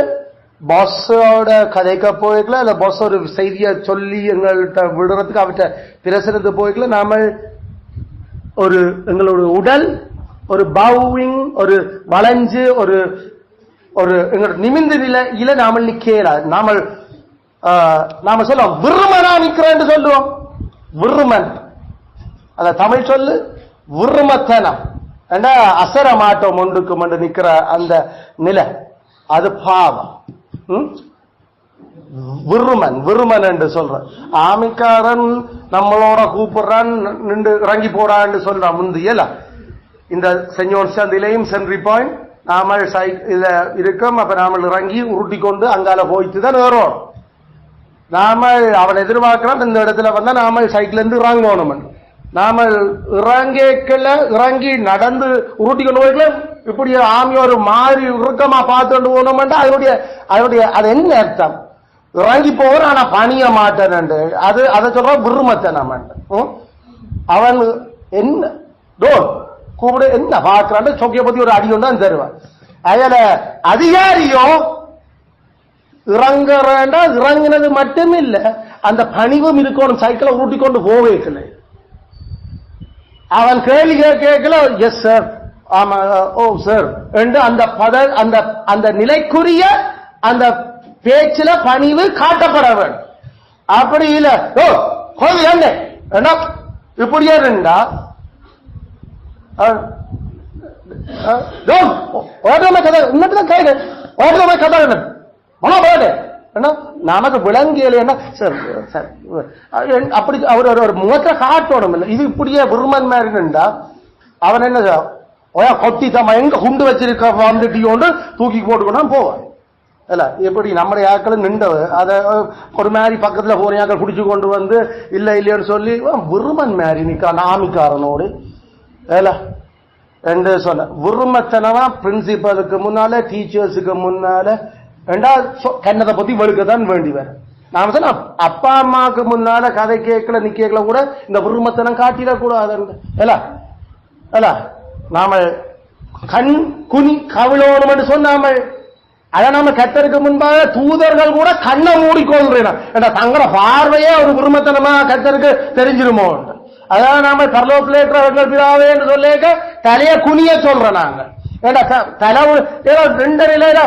பாஸோட கதைக்க போய்க்கல, இல்ல பாஸ் ஒரு செய்திய சொல்லி எங்கள்கிட்ட விடுறதுக்கு அவற்றை பிரசனத்து போய்க்கல, நாம ஒரு எங்களோட உடல் ஒரு பவுவிங், ஒரு வளைஞ்சு, ஒரு ஒரு எங்களோட நிமிந்து நிலையில நாம நிக்கல. நாம சொல்லுவோம் விருமனா நிக்கிறேன் சொல்லுவோம். விருமன் அத தமிழ் சொல்லு விருமத்தனம். அசர மாட்டோம் ஒன்றுக்கு மண்டு நிக்கிற அந்த நிலை, அது பாவம். விருமன் என்று சொல்ற ஆமிக்காரன் நம்மளோட கூப்பிடுறான், நின்று இறங்கி போறான்னு சொல்றான். முந்தியல இந்த செஞ்சோன் சந்திலையும் சென்ட்ரி பாயிண்ட் நாம இதுல இருக்கோம். அப்ப நாம இறங்கி உருட்டி கொண்டு அங்கால போயிட்டு தான் ஏறோம். நாம அவன் எதிர்பார்க்கிறான் இந்த இடத்துல வந்தா நாம சைக்கிள் இருந்து இறங்கணும். நாம இறங்கி நடந்து உருட்டி கொண்டு போய்க்கல, இப்படி ஆமி ஒரு மாறி இறுக்கமா பார்த்து கொண்டு போனோம்டா அதனுடைய அது என்ன அர்த்தம்? இறங்கி போகிற ஆனா பணிய மாட்டேன், அது அதை சொல்ற விருமத்தனம். அவன் என்ன கூப்பிடு என்ன பார்க்கிறான், சொக்கிய பத்தி ஒரு அடி ஒன்று தான் தருவான். அதுல அதிகாரியோ இறங்கினது மட்டும் இல்ல, அந்த பணிவும் இருக்கணும். சைக்கிளை ஊட்டி கொண்டு போவேக்கல. அவன் கேள்வி கேட்கல, எஸ் சார், ஆமா, ஓ சார் என்று அந்த நிலைக்குரிய அந்த பேச்சில பணிவு காட்டப்பட வேண்டும். அப்படி இல்ல, ஓ கோவில் என்ன இப்படியே இருந்தா நமக்கு விளங்கியல அப்படி அவர் ஒரு முகத்தை காட்டணும். இது இப்படியே விருமன் மாதிரிண்டா அவன் என்ன கொட்டி தம்மா எங்க குண்டு வச்சிருக்க வந்துட்டியோண்டு தூக்கி போட்டுக்கணும் போவான். இல்ல எப்படி நம்முடைய ஆக்கள் நின்றவ அதை ஒரு மாதிரி பக்கத்துல போற ஆக்கள் குடிச்சு கொண்டு வந்து இல்ல இல்லைன்னு சொல்லி விருமன் மாதிரி நிக்கிறான் ஆமிக்காரனோடு. என்று சொன்ன விருமத்தனமா பிரின்சிபலுக்கு முன்னால, டீச்சர்ஸுக்கு முன்னால கண்ணத்தை பத்தி வெளுக்கத்தான் வேண்டி வர. நாம சொன்ன அப்பா அம்மாவுக்கு முன்னால கதை கேட்கல நிக்கல கூட இந்த விருமத்தனம் காட்டிடக்கூடாது. நாம கண் குனி கவிழோணும் சொன்னாம அதை நாம கத்தருக்கு முன்பாக தூதர்கள் கூட கண்ணை மூடிக்கொள்றேன். தங்கள பார்வையே ஒரு விருமத்தனமா கத்தருக்கு தெரிஞ்சிருமோ. அதான் நாம பரலோகத்தில் பிதாவே என்று சொல்லிக்க தலைய குனிய சொல்றோம் நாங்க. தலை 2 நிலையில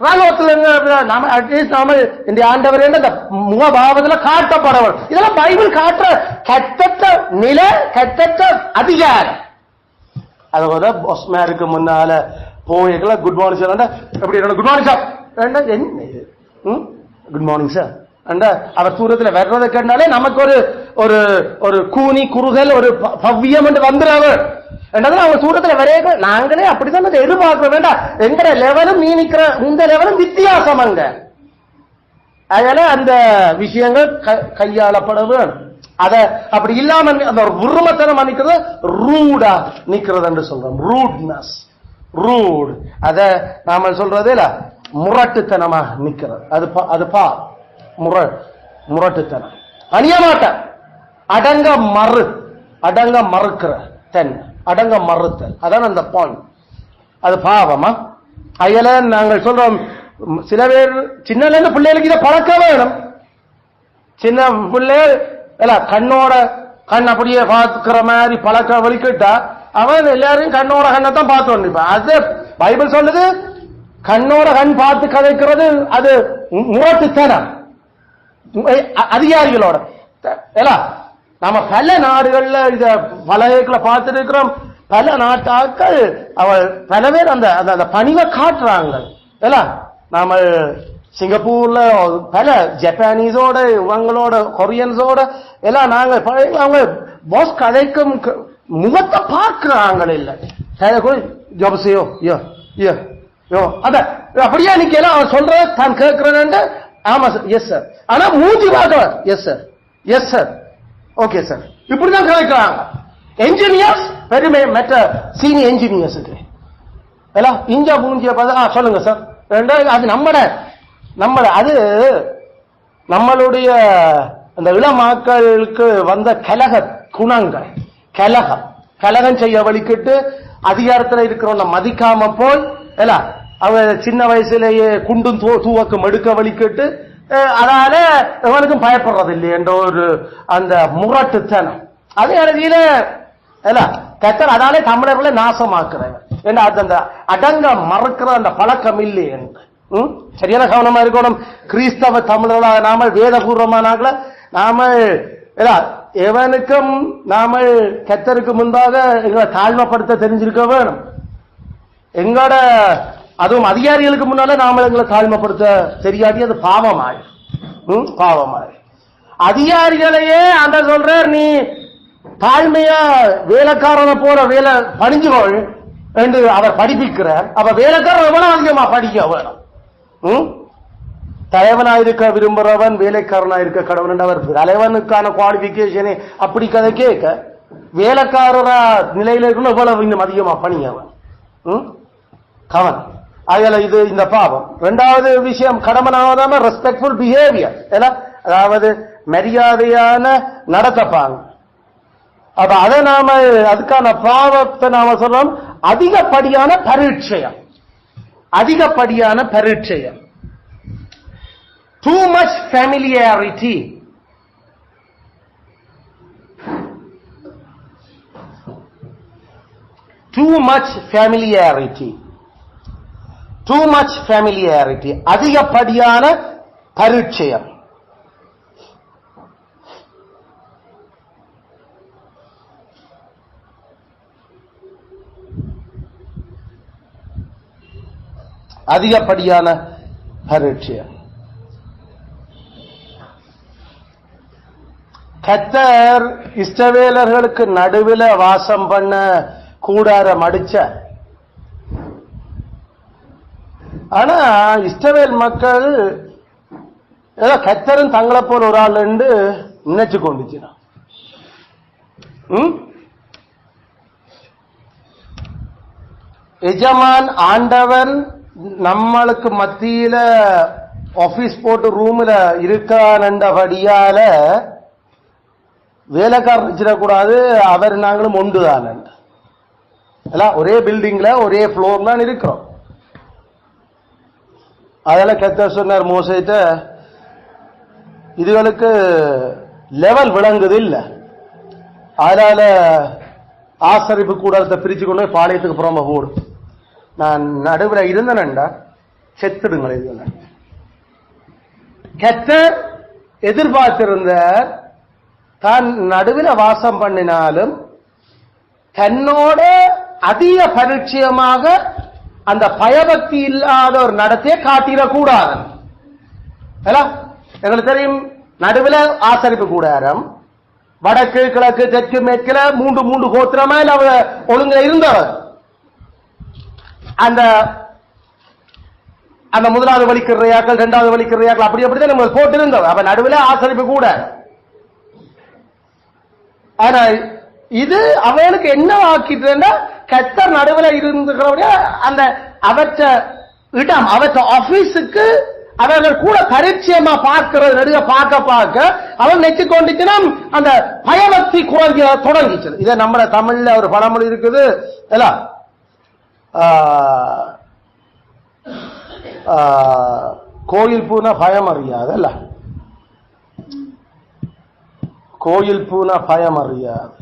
ராணுவத்தில் நாம அட்லீஸ்ட் நாம இந்த ஆண்டவர் இந்த முகபாவத்தில் காட்டப்படவர். இதெல்லாம் பைபிள் காட்டுற கட்டற்ற நிலை, கட்டற்ற அதிகாரம். அதோட பொஸ்மேருக்கு முன்னால போய்கள குட் மார்னிங் சார் எப்படி good morning sir good morning sir அவர் தூரத்தில் வர்றதை கண்டாலே நமக்கு ஒரு ஒரு ஒரு கூனி குறுகல் ஒரு பவ்யம் என்று வந்துடுறவர். அவங்க தூரத்தில் வரைய நாங்களே அப்படித்தான் எதிர்பார்க்க வேண்டாம். எங்கட லெவலும் நீ நிக்கிற இந்த லெவலும் வித்தியாசம் அங்க. அதனால அந்த விஷயங்கள் கையாளப்பட வேணும். அத அப்படி இல்லாம அந்த உருமத்தனம் நிக்கிறது ரூடா நிக்கிறது என்று சொல்றோம். ரூட்னஸ், ரூட் அத நாம சொல்றது இல்ல, முரட்டுத்தனமா நிக்கிறது. அது பா முரட்டுத்தனம். அணியமாட்ட அடங்க மறுக்கிற தென் அடங்க மறுத்தல், அதான் அந்த பாயிண்ட். அது பாவமா? அயல நாங்கள் சொல்றோம் சில பேர் சின்னல இருந்து பிள்ளைகளுக்கு இதை பழக்க வேணும். சின்ன பிள்ளை கண்ணோட கண் அப்படியே பார்க்கிற மாதிரி பழக்க வலிக்கிட்டா அவன் எல்லாரையும் கண்ணோட கண்ணத்தான் பார்த்து வந்திருப்பான். அது பைபிள் சொல்லுது கண்ணோட கண் பார்த்து கதைக்கிறது அது முரட்டுத்தனம் அதிகாரிகளோட. நாம பல நாடுகள்ல இத பலகைகளை பார்த்துட்டு இருக்கிறோம். பல நாட்டாக்கள் அவள் பல பேர் அந்த அந்த பணிவை காட்டுறாங்க. நாம சிங்கப்பூர்ல பல ஜப்பானீஸோட இவங்களோட கொரியன்ஸோட எல்லாம் நாங்க அவங்க பாஸ் கதைக்கும் முகத்தை பார்க்கிறாங்க. இல்ல ஜபசையோ யோ யோ யோ அத அப்படியே நிக்கலாம். அவன் சொல்ற தான் கேட்கிறேன்னு ஆமா சார் எஸ் சார், ஆனா மூஞ்சி பார்க்க yes sir yes sir okay sir இப்படிதான் கதைக்கிறாங்க. என்ஜினியர்ஸ் பெருமை மற்ற சீனியர் என்ஜினியர்ஸுக்கு எல்லாம் இஞ்சா மூஞ்சிய பார்த்து சொல்லுங்க சார். அது நம்ம அது நம்மளுடைய அந்த இளமாக்களுக்கு வந்த கலக குணங்கள். கலகம் செய்ய வலிக்கிட்டு அதிகாரத்தில் இருக்கிறவங்க மதிக்காம போய் அவ சின்ன வயசுலேயே குண்டும் தூவக்கும் எடுக்க வலிக்கிட்டு அதனால எவனுக்கும் பயப்படுறது இல்லை என்ற ஒரு அந்த முரட்டுத்தனம். அதே அழகில கத்தர் அதனாலே தமிழர்களை நாசமாக்குறவன். ஏன்னா அது அந்த அடங்க மறக்கிற அந்த பழக்கம் இல்லை என்று சரியான கவனமா இருக்கணும். கிறிஸ்தவ தமிழர்களாக நாம வேதபூர்வமானாங்கள நாம எவனுக்கும் நாம கத்தருக்கு முன்பாக எங்களை தாழ்மைப்படுத்த தெரிஞ்சிருக்க வேணும். எங்களோட அதுவும் அதிகாரிகளுக்கு முன்னால நாம எங்களை தாழ்மைப்படுத்த தெரியாட்டி அது பாவமாய் அதிகாரிகளையே அந்த சொல்ற நீ தாழ்மையா வேலைக்காரனை போற வேலை பணிஞ்சுகோள் என்று அவர் படிப்பிக்கிறார். அப்ப வேலைக்காரன் எவ்வளவு அதிகமா படிக்க வேணும். தலைவனாயிருக்க விரும்புறவன் வேலைக்காரனாயிருக்க கடவுள் அவர் தலைவனுக்கான குவாலிபிகேஷனே அப்படி கதை கேட்க வேலைக்காரரா நிலையில இருக்கணும் எவ்வளவு இன்னும் அதிகமா பணியவன் கவனம். அதுல இது இந்த பாவம். இரண்டாவது விஷயம் கடமனாவதாம ரெஸ்பெக்ட்ஃபுல் பிஹேவியர், அதாவது மரியாதையான நடத்தப்பாங்க. அப்ப அதை நாம அதுக்கான பாவத்தை நாம சொல்றோம் அதிகப்படியான பரீட்சையம். Too much familiarity. அதிகப்படியான பரீட்சையம். அதிகப்படியான பரீட்சையம். கர்த்தர் இஸ்ரவேலர்களுக்கு நடுவில் வாசம் பண்ண கூடாரம் அடிச்ச. ஆனா இஸ்ரவேல் மக்கள் ஏதோ கர்த்தரும் தங்களை போல ஒரு ஆள் நினைச்சு கொண்டுச்சுனா எஜமான் ஆண்டவன் நம்மளுக்கு மத்தியில ஆபீஸ் போட்டு ரூம்ல இருக்கானபடியால வேலைக்காரன் வச்சிடக்கூடாது. அவர் நாங்களும் ஒன்றுதான், ஒரே பில்டிங்ல ஒரே ஃப்ளோர் தான் இருக்கிறோம். அதனால கர்த்தர் சொன்னார் மோசேட்ட, இதுகளுக்கு லெவல் விளங்குது இல்ல, அதனால ஆசரிப்பு கூடாரத்தை பிரிச்சு கொண்டு போய் பாளையத்துக்கு புறம்ப போடும். நான் நடுவில் இருந்தேன்டா, செத்துடுங்கள். இதுல கர்த்தர் எதிர்பார்த்திருந்த தான் நடுவில் வாசம் பண்ணினாலும் தன்னோட அதிக பரிச்சயமாக அந்த பயபக்தி இல்லாத ஒரு நடத்தையை காட்டிடக்கூடாது. எங்களுக்கு தெரியும், நடுவில் ஆசரிப்பு கூடாரம், வடக்கு கிழக்கு தெற்கு மேற்கில மூன்று கோத்திரமா ஒழுங்க இருந்தவர். அந்த அந்த முதலாவது வலிக்கிறையாக்கள், இரண்டாவது வலிக்கிறையாக்கள் அப்படி அப்படிதான் நம்ம போட்டு இருந்தவர். அப்ப நடுவில் ஆசரிப்பு கூட. ஆனா இது அவனுக்கு என்ன ஆக்கிட்டு கர்த்தர் நடுவில் இருந்துக்கிறவங்க அந்த அவற்ற இடம் அவற்ற ஆபீஸுக்கு அவர்கள் கூட பரிச்சயமா பார்க்கிறது நடுக பார்க்க அவன் நெச்சு கொண்டுச்சுன்னா அந்த பயபக்தி குறைஞ்ச தொடங்கிச்சு. இதை நம்ம தமிழ்ல ஒரு பழமொழி இருக்குது, கோயில் பூனா பயம் அறியாது. அல்ல, கோயில் பூனா பயம் அறியாது.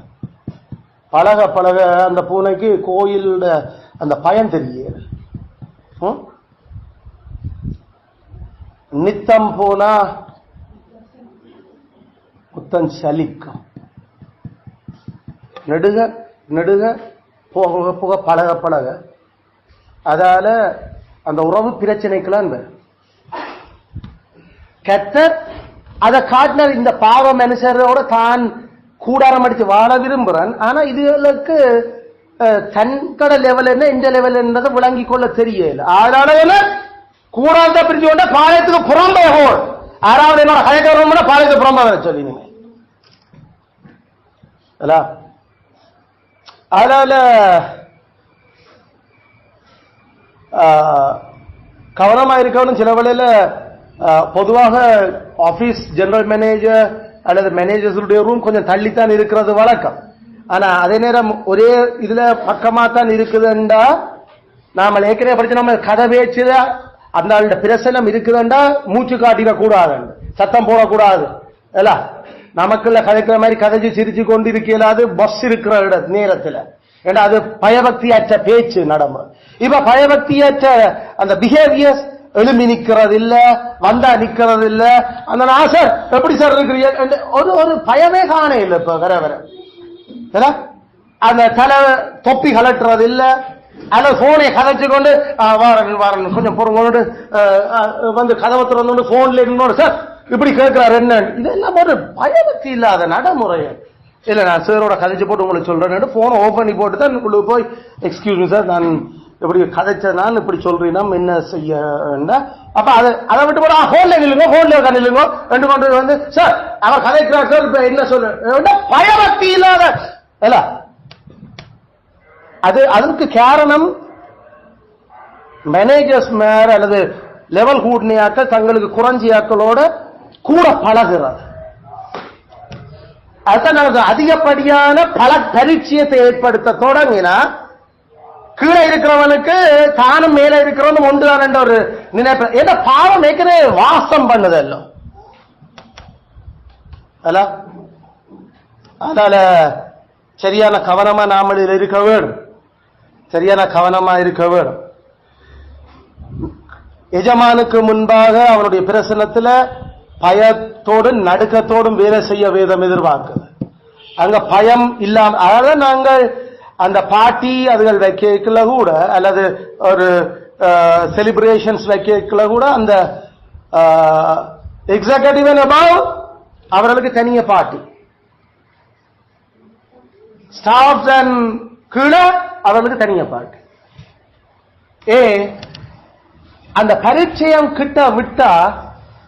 பழக பழக அந்த பூனைக்கு கோயிலோட அந்த பயம் தெரியல. நித்தம் போனா புத்தன் சலிக்கும். நெடுக நெடுக போக போக பழக பழக அதால அந்த உறவு பிரச்சனைக்கெல்லாம் கர்த்தர் அதை காட்டினார். இந்த பாவ மனுஷரோட தான் கூடாரம் அடிச்சு வாழ விரும்புறான். ஆனா இதுகளுக்கு தன்கட லெவல் என்ன இந்த லெவல் என்னதை விளங்கி கொள்ள தெரியல. அதனால கூடாரத்தை பிரிச்சு கொண்ட பாளையத்துக்கு புறம்பே ஹோல். ஆறாவது என்னோட கலைக்கிறோம்னா பாளையத்துக்கு புறம்பா வர சொல்லி நீங்க. அதனால கவனமா இருக்கணும். சில வேளையில பொதுவாக ஆபீஸ் ஜெனரல் மேனேஜர் அல்லது மேனேஜர்ஸுடைய ரூம் கொஞ்சம் தள்ளித்தான் இருக்கிறது வழக்கம். ஆனா அதே நேரம் ஒரே இதுல பக்கமா தான் இருக்குதுண்டா நாம ஏற்கனவே படிச்சு நம்ம கதை பேச்சுத அந்த பிரசனம் இருக்குதுண்டா மூச்சு காட்டிடக்கூடாது, சத்தம் போடக்கூடாது. இல்ல நமக்குள்ள கதைக்கிற மாதிரி கதைச்சு சிரிச்சு கொண்டு இருக்கலாது பஸ் இருக்கிற நேரத்தில். ஏன்னா அது பயபக்தியற்ற பேச்சு நடைமுறை. இப்ப பயபக்தியற்ற அந்த பிஹேவியர்ஸ் எழும்பி நிக்கிறது இல்ல, வந்தா நிக்கிறது இல்ல. அந்த சார் எப்படி சார் இருக்கிறீங்க ஒரு ஒரு பயமே காண இல்ல. இப்ப வர வர அந்த தலை தொப்பி கலட்டுறது இல்ல. அல்ல போனை கதைச்சு கொண்டு வாரன் கொஞ்சம் பொறுங்க வந்து கதவை திறந்து போன்ல இன்னொரு சார் இப்படி கேட்கிறாரு என்ன. இதெல்லாம் ஒரு பயபக்தி இல்லாத நடைமுறை. இல்ல நான் சாரோட கதைச்சு போட்டு உங்களுக்கு சொல்றேன், போனை ஓபன் பண்ணி போட்டு தான் உங்களுக்கு போய் எக்ஸ்கியூஸ் மீ சார் நான் இப்படி கதைச்சதான் இப்படி சொல்றீங்கன்னா என்ன செய்ய. அப்ப அதை விட்டு போட போன்ல நில்லுங்க, போன்ல நில்லுங்க ரெண்டு கொண்டு வந்து சார் அவர் கதைக்கிறார் சார் இப்ப என்ன சொல்ற பயபக்தி இல்லாத. அது அதற்கு காரணம் மேனேஜர்ஸ் மேல அல்லது லெவல் கூட்டினியாக்கள் தங்களுக்கு குறைஞ்சியாக்களோட கூட பழகிறது. அதுதான் நமக்கு அதிகப்படியான பல பரிச்சயத்தை ஏற்படுத்த தொடங்கினா கீழே இருக்கிறவனுக்கு தானும் மேல இருக்கிறவனும் ஒன்றுதான் என்ற ஒரு நினைப்பு. ஏன்னா பாவம் ஏற்கனவே வாசம் பண்ணுதல்ல. அதனால சரியான கவனமா நாமல் இருக்க வேண்டும், சரியான கவனமா இருக்க வேண்டும். எஜமானுக்கு முன்பாக அவனுடைய பிரசனத்துல பயத்தோடும் நடுக்கத்தோடும் வேலை செய்ய வேதம் எதிர்பார்க்குது. அங்க பயம் இல்லாம அதாவது நாங்கள் அந்த பார்ட்டி அதுகள் வைக்கல கூட அல்லது ஒரு செலிப்ரேஷன்ஸ் வைக்கல கூட அந்த எக்ஸிகியூட்டிவ் அண்ட் அபவ் அவர்களுக்கு தனிய பார்ட்டி, ஸ்டாஃப்ஸ் அண்ட் கீழே அவர்களுக்கு தனிய பார்ட்டி. அந்த பரிச்சயம் கிட்ட விட்டா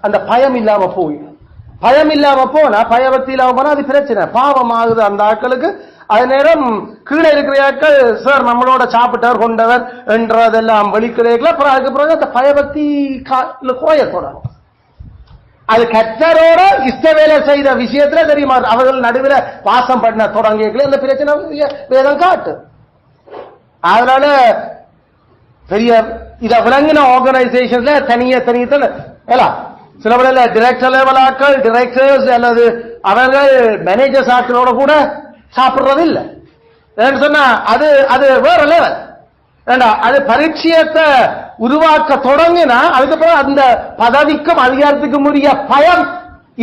அந்த பயம் இல்லாம போயிடும். பயம் இல்லாம போனா பயபக்தி இல்லாம போனா அது பிரச்சனை, பாவம் ஆகுது அந்த ஆட்களுக்கு. அது நேரம் கீழே இருக்கிற ஆட்கள் சார் நம்மளோட சாப்பிட்டவர் கொண்டவர் என்றதெல்லாம் வெளிக்கிடையில அதுக்கு பிறகு அந்த பயபக்தி குறைய தொடரும். அது கர்த்தரோட இஷ்ட வேலை செய்த விஷயத்துல தெரியுமா அவர்கள் நடுவில் வாசம் பண்ண தொடங்கிய அந்த பிரச்சனை வேதம் காட்டு. அதனால பெரிய இத விளங்கின ஆர்கனைசேஷன்ல தனியத்தான் சில வேளையில டிரெக்டர் லெவல் ஆட்கள் டிரெக்டர்ஸ் அல்லது அவர்கள் மேனேஜர்ஸ் ஆட்களோட கூட சாப்பிடுறது இல்லை. சொன்னா அது அது வேற லெவல். அது பரிச்சயத்தை உருவாக்க தொடங்கினா அதுக்கப்புறம் அந்த பதவிக்கும் அதிகாரத்துக்கும் உரிய பயம்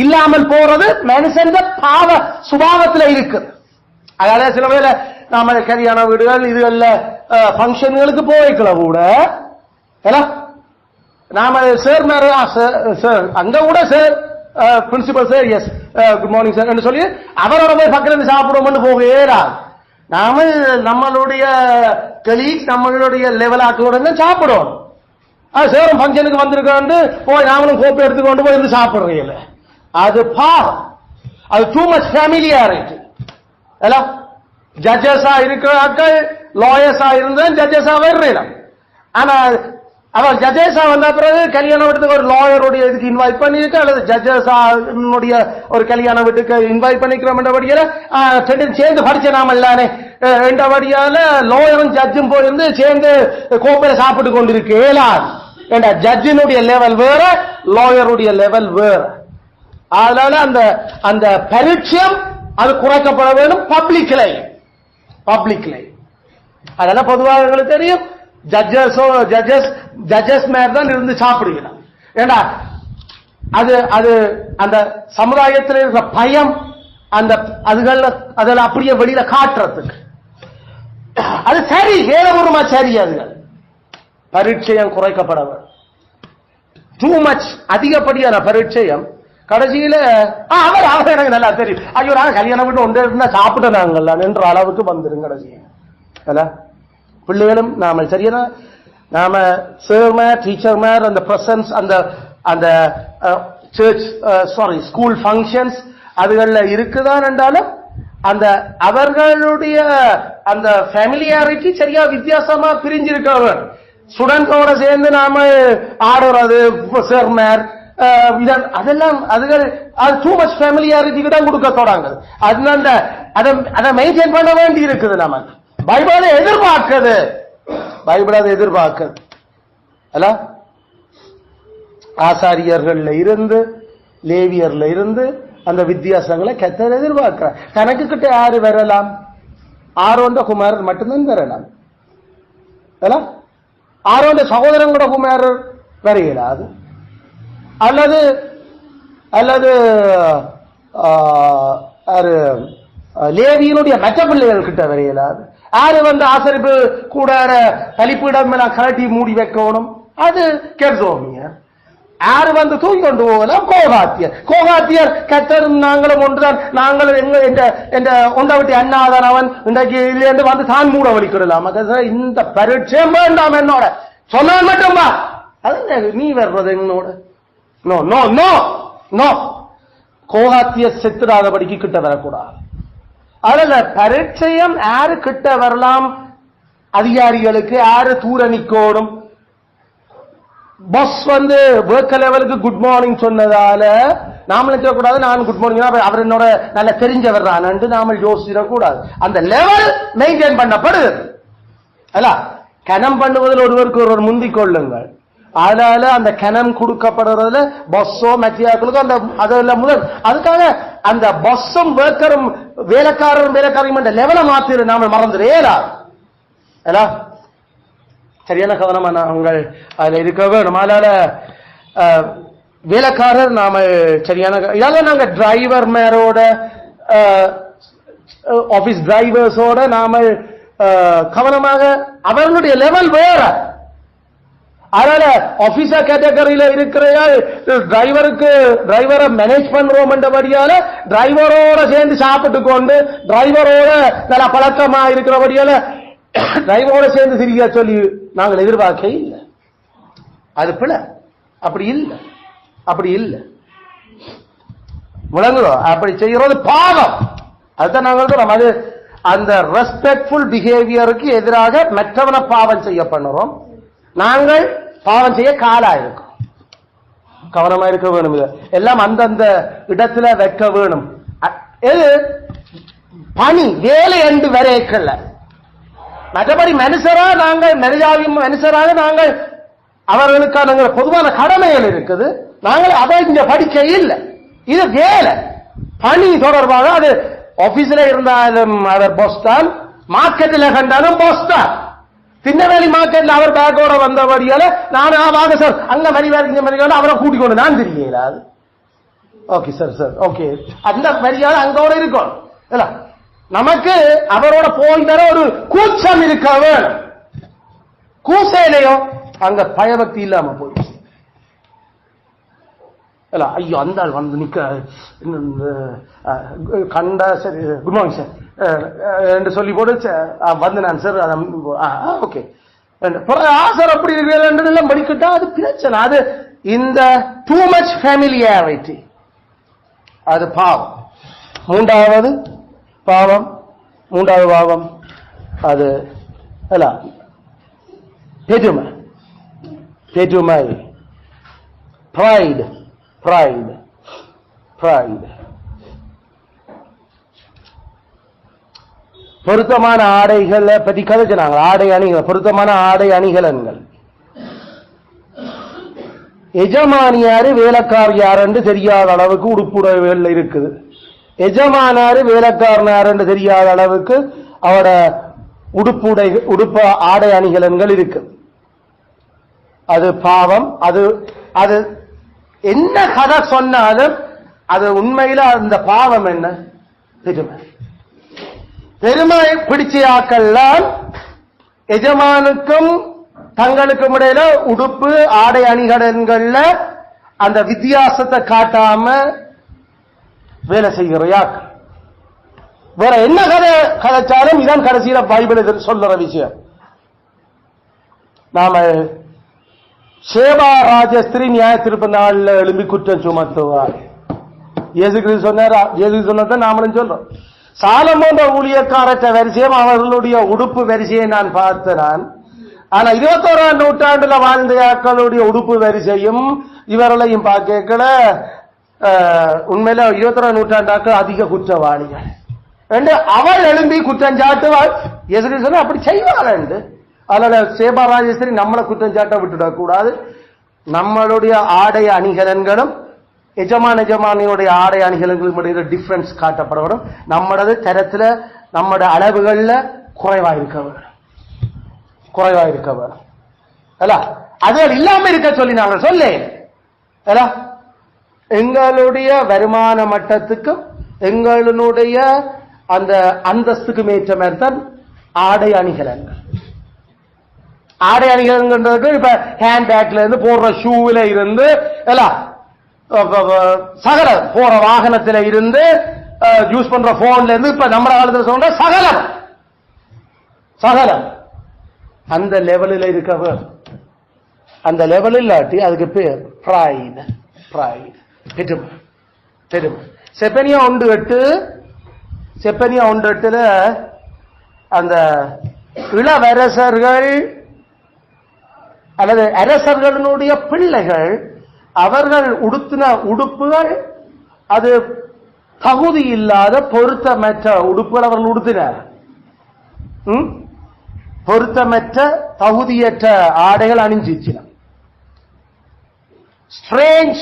இல்லாமல் போறது மனுஷன் பாவ சுபாவத்தில் இருக்கு. அதாவது சில வேளை நாம கல்யாண வீடுகள் இதுகள்ல பங்கனுக்கு போய்க்கல கூட நாம சார் சார் அங்க கூட sir principal sir yes good morning sir சொல்லி அவரோட போய் பக்கத்துல சாப்பிடுவோம்னு போக ஏறாது. நாம நம்மளுடைய கலீக்ஸ் நம்மளுடைய லெவல் ஆக்களோட சாப்பிடுவோம். சேரும் பங்கனுக்கு வந்திருக்காண்டு போய் நாமளும் கோப்பை எடுத்துக்கொண்டு போய் இருந்து சாப்பிடுறீங்க. அது பாவம். அது டூ மச் ஃபேமிலியாரிட்டி. ஜட்ஜஸா இருக்கிறார்கள், லாயர்ஸா இருந்தா ஜட்ஜஸா வர்றேன். ஆனா அவர் ஜட்ஜஸா வந்த பிறகு கல்யாண வீட்டுக்கு ஒரு லாயருடைய இதுக்கு இன்வைட் பண்ணிருக்க அல்லது ஜட்ஜஸா ஒரு கல்யாண வீட்டுக்கு இன்வைட் பண்ணிக்கிறோம் என்றபடியால சேர்ந்து படிச்ச நாம இல்லானே என்றபடியால லாயரும் ஜட்ஜும் போயிருந்து சேர்ந்து கோப்பையில சாப்பிட்டு கொண்டிருக்கு ஏலாது. ஏண்டா ஜட்ஜினுடைய லெவல் வேற, லாயருடைய லெவல் வேற. அதனால அந்த அந்த பரிச்சயம் அது குறைக்கப்பட வேண்டும் பப்ளிக்ல. அதெல்லாம் பொதுவாக எங்களுக்கு தெரியும். ஜட்ஜஸ் மேல தான் இருந்து சாப்பிடுகிறான். ஏண்டா அது அது அந்த சமுதாயத்தில் இருக்கிற பயம் அந்த அதுகள் அப்படியே வெளியில காட்டுறதுக்கு அது சரி, வேறபூர்வமா சரி. அதுகள் பரிச்சயம் குறைக்கப்பட வேண்டும். டூ மச் அதிகப்படியான பரிச்சயம் கடைசியில அவர் எனக்கு நல்லா தெரியும், ஐயோ நான் கல்யாணம் விட்டு ஒன்றே இருந்தா சாப்பிட்டு நாங்கள் என்ற அளவுக்கு வந்துடும் கடைசியில். பிள்ளைகளும் நாம சரியான நாம சேர்மேர் டீச்சர்மேர் அந்த பிரசன்ஸ் அந்த அந்த சர்ச் ஸ்கூல் ஃபங்க்ஷன்ஸ் அதுகள்ல இருக்குதான் என்றாலும் அந்த அவர்களுடைய அந்த ஃபேமிலியாரிட்டி சரியா வித்தியாசமா பிரிஞ்சிருக்கவர். ஸ்டூடெண்டோட சேர்ந்து நாம ஆடுறது சேர்மேர் அதெல்லாம் அதுகள் அது டூ மச் ஃபேமிலியாரிட்டிக்கு தான் கொடுக்க தொடங்குது. அதனால அதை மெயின்டைன் பண்ண வேண்டி இருக்குது. நம்ம பைபிளை எதிர்பார்க்குது, அல்ல ஆசாரியர்கள்ல இருந்து லேவியர்ல இருந்து அந்த வித்தியாசங்களை கர்த்தர் எதிர்பார்க்கிறார். தனக்கு கிட்ட யாரு வரலாம்? ஆரோந்த குமாரர் மட்டும்தான் வரலாம். ஆரோந்த சகோதரங்களோட குமாரர் வர இயலாது. அல்லது அல்லது லேவியினுடைய மற்ற பிள்ளைகள் கிட்ட வர இயலாது. யாரு ஆசரிப்பு கூட கழிப்பிடம் கலட்டி மூடி வைக்கணும், அது கெர்சோமியர். யாரு தூக்கி கொண்டு போகலாம்? கோகாத்தியர் கத்தரும் நாங்களும் ஒன்றுதான். நாங்களும் எங்க ஒன்றவட்டி அண்ணாதான் அவன் இன்றைக்கு இல்லையென்று தான் மூட வலிக்கிடலாம். இந்த பரிச்சயம் வேண்டாம் என்னோட சொன்னால் மட்டும்பா. அது நீ வர்றது என்னோட நோ நோ நோ நோ. கோகாத்திய செத்துடாதபடிக்கு கிட்ட வரக்கூடாது. அதுல பரிச்சயம் யாரு கிட்ட வரலாம்? அதிகாரிகளுக்கு யாரு தூர நிக்கோடும்? பாஸ் ஒர்க் லெவலுக்கு குட் மார்னிங் சொன்னதால நாம நினைக்கக்கூடாது நான் குட் மார்னிங் அவர் என்னோட நல்ல தெரிஞ்சவர் தான் நாம யோசிடக்கூடாது. அந்த லெவல் மெயின்டைன் பண்ணப்படுது. அல்ல கனம் பண்ணுவதில் ஒருவருக்கு ஒருவர் முந்திக் கொள்ளுங்கள். அதனால அந்த கனம் கொடுக்கப்படுறதுல பஸ்ஸோ மெத்தியாக்களுக்கும் அந்த அதெல்லாம் முதல் அதுக்காக அந்த பஸ்ஸும் வேர்க்கரும் வேலைக்காரரும் என்ற லெவலை மாத்திர நாம மறந்துடா. சரியான கவனமா நாங்கள் அதுல இருக்க வேணும். அதனால வேலைக்காரர் நாம சரியான இதெல்லாம் நாங்க டிரைவர் மேரோட ஆபீஸ் டிரைவர்ஸோட நாம கவனமாக அவர்களுடைய லெவல் வேற. அதனால ஆபீசர் கேட்டகரியில இருக்கிற டிரைவரை மேனேஜ் பண்றோம் என்றபடியால டிரைவரோட சேர்ந்து சாப்பிட்டு கொண்டு டிரைவரோட நல்ல பழக்கமா இருக்கிறபடியால டிரைவரோட சேர்ந்து சிரிக்க சொல்லி நாங்கள் எதிர்பார்க்க இல்லை. அது பிள்ளை அப்படி இல்லை முழங்குறோம். அப்படி செய்யறது பாவம். அதுதான் நாங்கள் அது அந்த ரெஸ்பெக்ட்ஃபுல் பிஹேவியருக்கு எதிராக மற்றவனை பாவம் செய்ய பண்ணுறோம். நாங்கள் பாவம் செய்ய காலா இருக்கும். கவனமா இருக்க வேணும். எல்லாம் அந்தந்த இடத்துல வைக்க வேணும். எது பணி வேலை என்று வரைக்கல. மற்றபடி மனுஷரா நாங்கள் மனுஷராக நாங்கள் அவர்களுக்கான பொதுவான கடமைகள் இருக்குது. நாங்கள் அதை இங்க படிக்க இல்லை. இது வேலை பணி தொடர்பாக. அது ஆபீஸ்ல இருந்தாலும் அவர் பாஸ் தான், மார்க்கெட்டில் கண்டாலும் பாஸ் தான். திண்ணவேலி மார்க்கெட்ல அவர் பேக்கோட வந்தபடியால நான் வாங்க சார் அங்க மணி வேலைக்கு அவரை கூட்டிக் கொண்டு நான் தெரியல. ஓகே சார் சார் ஓகே அந்த மரியாத அங்கோட இருக்கும். நமக்கு அவரோட போய் வர ஒரு கூச்சம் இருக்க வேணும். கூசையிலையோ அங்க பயபக்தி இல்லாம போயிடுச்சு. ஐயோ அந்த ஆள் வந்து நிக்க கண்டா சரி குட் மார்னிங் சார் என்று சொல்லி போட்டு வந்து நான் சார் ஓகே சார் அப்படி இருக்கிறேன் படிக்கட்டா அது பிரச்சனை. அது இந்த டூ மச் ஃபேமிலியாரிட்டி அது பாவம். மூன்றாவது பாவம் அது பெருமை pride பொருத்தமான ஆடைகளை பத்தி கதைச்சாங்க. ஆடை அணிகள் பொருத்தமான ஆடை அணிகலன்கள். எஜமானி யாரு வேலைக்கார் யாருன்னு தெரியாத அளவுக்கு உடுப்புடைகள் இருக்குது. எஜமானாரு வேலைக்காரன் யாருன்னு தெரியாத அளவுக்கு அவட உடுப்பு ஆடை அணிகலன்கள் இருக்கு. அது பாவம். அது அது என்ன கதை சொன்னாலும் அது உண்மையில அந்த பாவம் என்ன பெருமை பிடிச்ச ஆக்கள்லாம் எஜமானுக்கும் தங்களுக்கும் இடையில உடுப்பு ஆடை அணிகலன்கள்ல அந்த வித்தியாசத்தை காட்டாம வேலை செய்கிறையா. வேற என்ன கதைச்சாலும் இதான் கடைசியில பைபிள் சொல்லுற விஷயம். நாம சேபா ராஜஸ்திரி நியாய திருப்ப நாள்ல எழும்பி குற்றம் சுமத்துவார். இயேசு சொன்னதை நாமளும் சொல்றோம். சாலமோன் ஊழியக்காரற்ற வரிசையும் அவர்களுடைய உடுப்பு வரிசையை நான் பார்த்தேன். ஆனா 21ஆம் நூற்றாண்டுல வாழ்ந்த ஆக்களுடைய உடுப்பு வரிசையும் இவர்களையும் பார்க்கல. உண்மையில 21ஆம் நூற்றாண்டாக்கள் அதிக குற்றவாளிகள் என்று அவள் எழும்பி குற்றம் சாட்டுவாள். எதிரி சொன்ன அப்படி செய்வாள் என்று. அதனால சேபா ராஜேஸ்வரி நம்மளை குற்றம் சாட்ட விட்டுடக்கூடாது. நம்மளுடைய ஆடை அணிகலன்களும் எஜமானியுடைய ஆடை அணிகலன்களும் இடையில டிஃபரன்ஸ் காட்டப்பட வேண்டும். நம்மளது தரத்துல நம்முடைய அளவுகள்ல குறைவாயிருக்க வேணும். அது இல்லாம இருக்க சொல்லி நாங்கள் சொல்ல எங்களுடைய வருமான மட்டத்துக்கும் எங்களுடைய அந்த அந்தஸ்துக்கும் ஏற்ற மாதிரி தான் ஆடை அணிகலன்கள். ஆடை அணிகலன்கள் இப்ப ஹேண்ட் பேக்ல இருந்து போடுற ஷூவில இருந்து சகல போற வாகனத்தில இருந்து யூஸ் பண்ற போன்ல இருந்து இப்ப நம்ம காலத்தில் சொல்ற சகலம் அந்த லெவலில் இருக்க. அந்த லெவல் இல்லாட்டி அதுக்கு பேர் pride பெருமை. செப்பனியா 1:8 அந்த இளவரசர்கள் அல்லது அரசர்களுடைய பிள்ளைகள் அவர்கள் உடுத்தின உடுப்புகள் அது தகுதி இல்லாத பொருத்தமற்ற உடுப்புகள் அவர்கள் உடுத்தினர். பொருத்தமற்ற தகுதியற்ற ஆடைகள் அணிஞ்சிச்சின. ஸ்ட்ரேஞ்ச்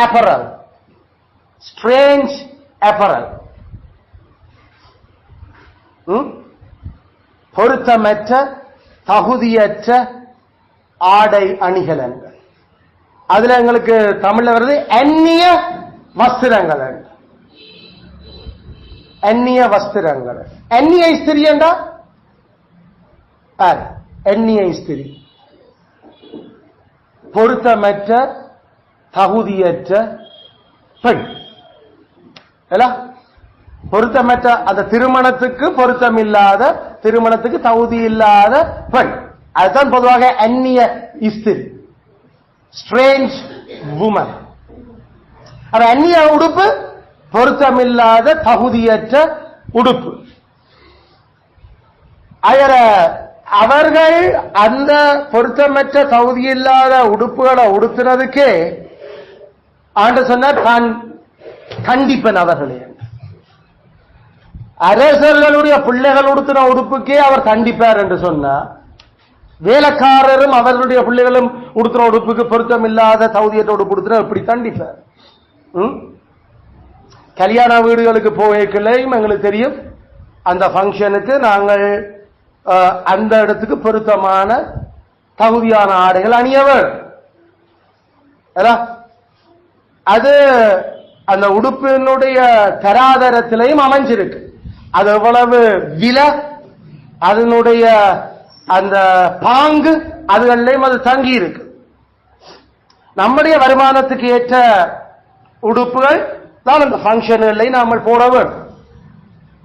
apparel பொருத்தமற்ற தகுதியற்ற ஆடை அணிகலன்கள். அதுல எங்களுக்கு தமிழ்ல வருது அந்நிய வஸ்திரங்கள். அந்நிய ஸ்திரி என்றா அந்நிய ஸ்திரி பொருத்தமற்ற தகுதியற்ற பெண். பொருத்தமற்ற அந்த திருமணத்துக்கு பொருத்தம் இல்லாத திருமணத்துக்கு தகுதி இல்லாத பெண். அதுதான் பொதுவாக அந்நிய ஸ்திரி, ஸ்ட்ரேஞ்ச் வுமன். அது அந்நிய உடுப்பு பொருத்தமில்லாத தகுதியற்ற உடுப்பு. அவர்கள் அந்த பொருத்தமற்ற தகுதியில்லாத உடுப்புகளை உடுத்துறதுக்கு ஆண்டு சொன்னார் தான் கண்டிப்பன் அவர்களே. அரசர்களுடைய பிள்ளைகள் உடுத்தின உடுப்புக்கே அவர் கண்டிப்பார் என்று சொன்னார். வேலைக்காரரும் அவர்களுடைய பிள்ளைகளும் உடுத்தின உடுப்புக்கு பொருத்தம் இல்லாத தகுதியற்ற உடுப்பு உடுத்தின எப்படி கண்டிப்பார்? கல்யாண வீடுகளுக்கு போகலையும் எங்களுக்கு தெரியும். அந்த ஃபங்க்ஷனுக்கு நாங்கள் அந்த இடத்துக்கு பொருத்தமான தகுதியான ஆடைகள் அணியவர். அது அந்த உடுப்பினுடைய தராதரத்திலையும் அமைஞ்சிருக்கு. அது எவ்வளவு விலை, அதனுடைய அந்த பாங்கு, அதுகளையும் அது தங்கி இருக்கு. நம்முடைய வருமானத்துக்கு ஏற்ற உடுப்புகள் தான் அந்த பங்கன்களை நாம போட வேண்டும்.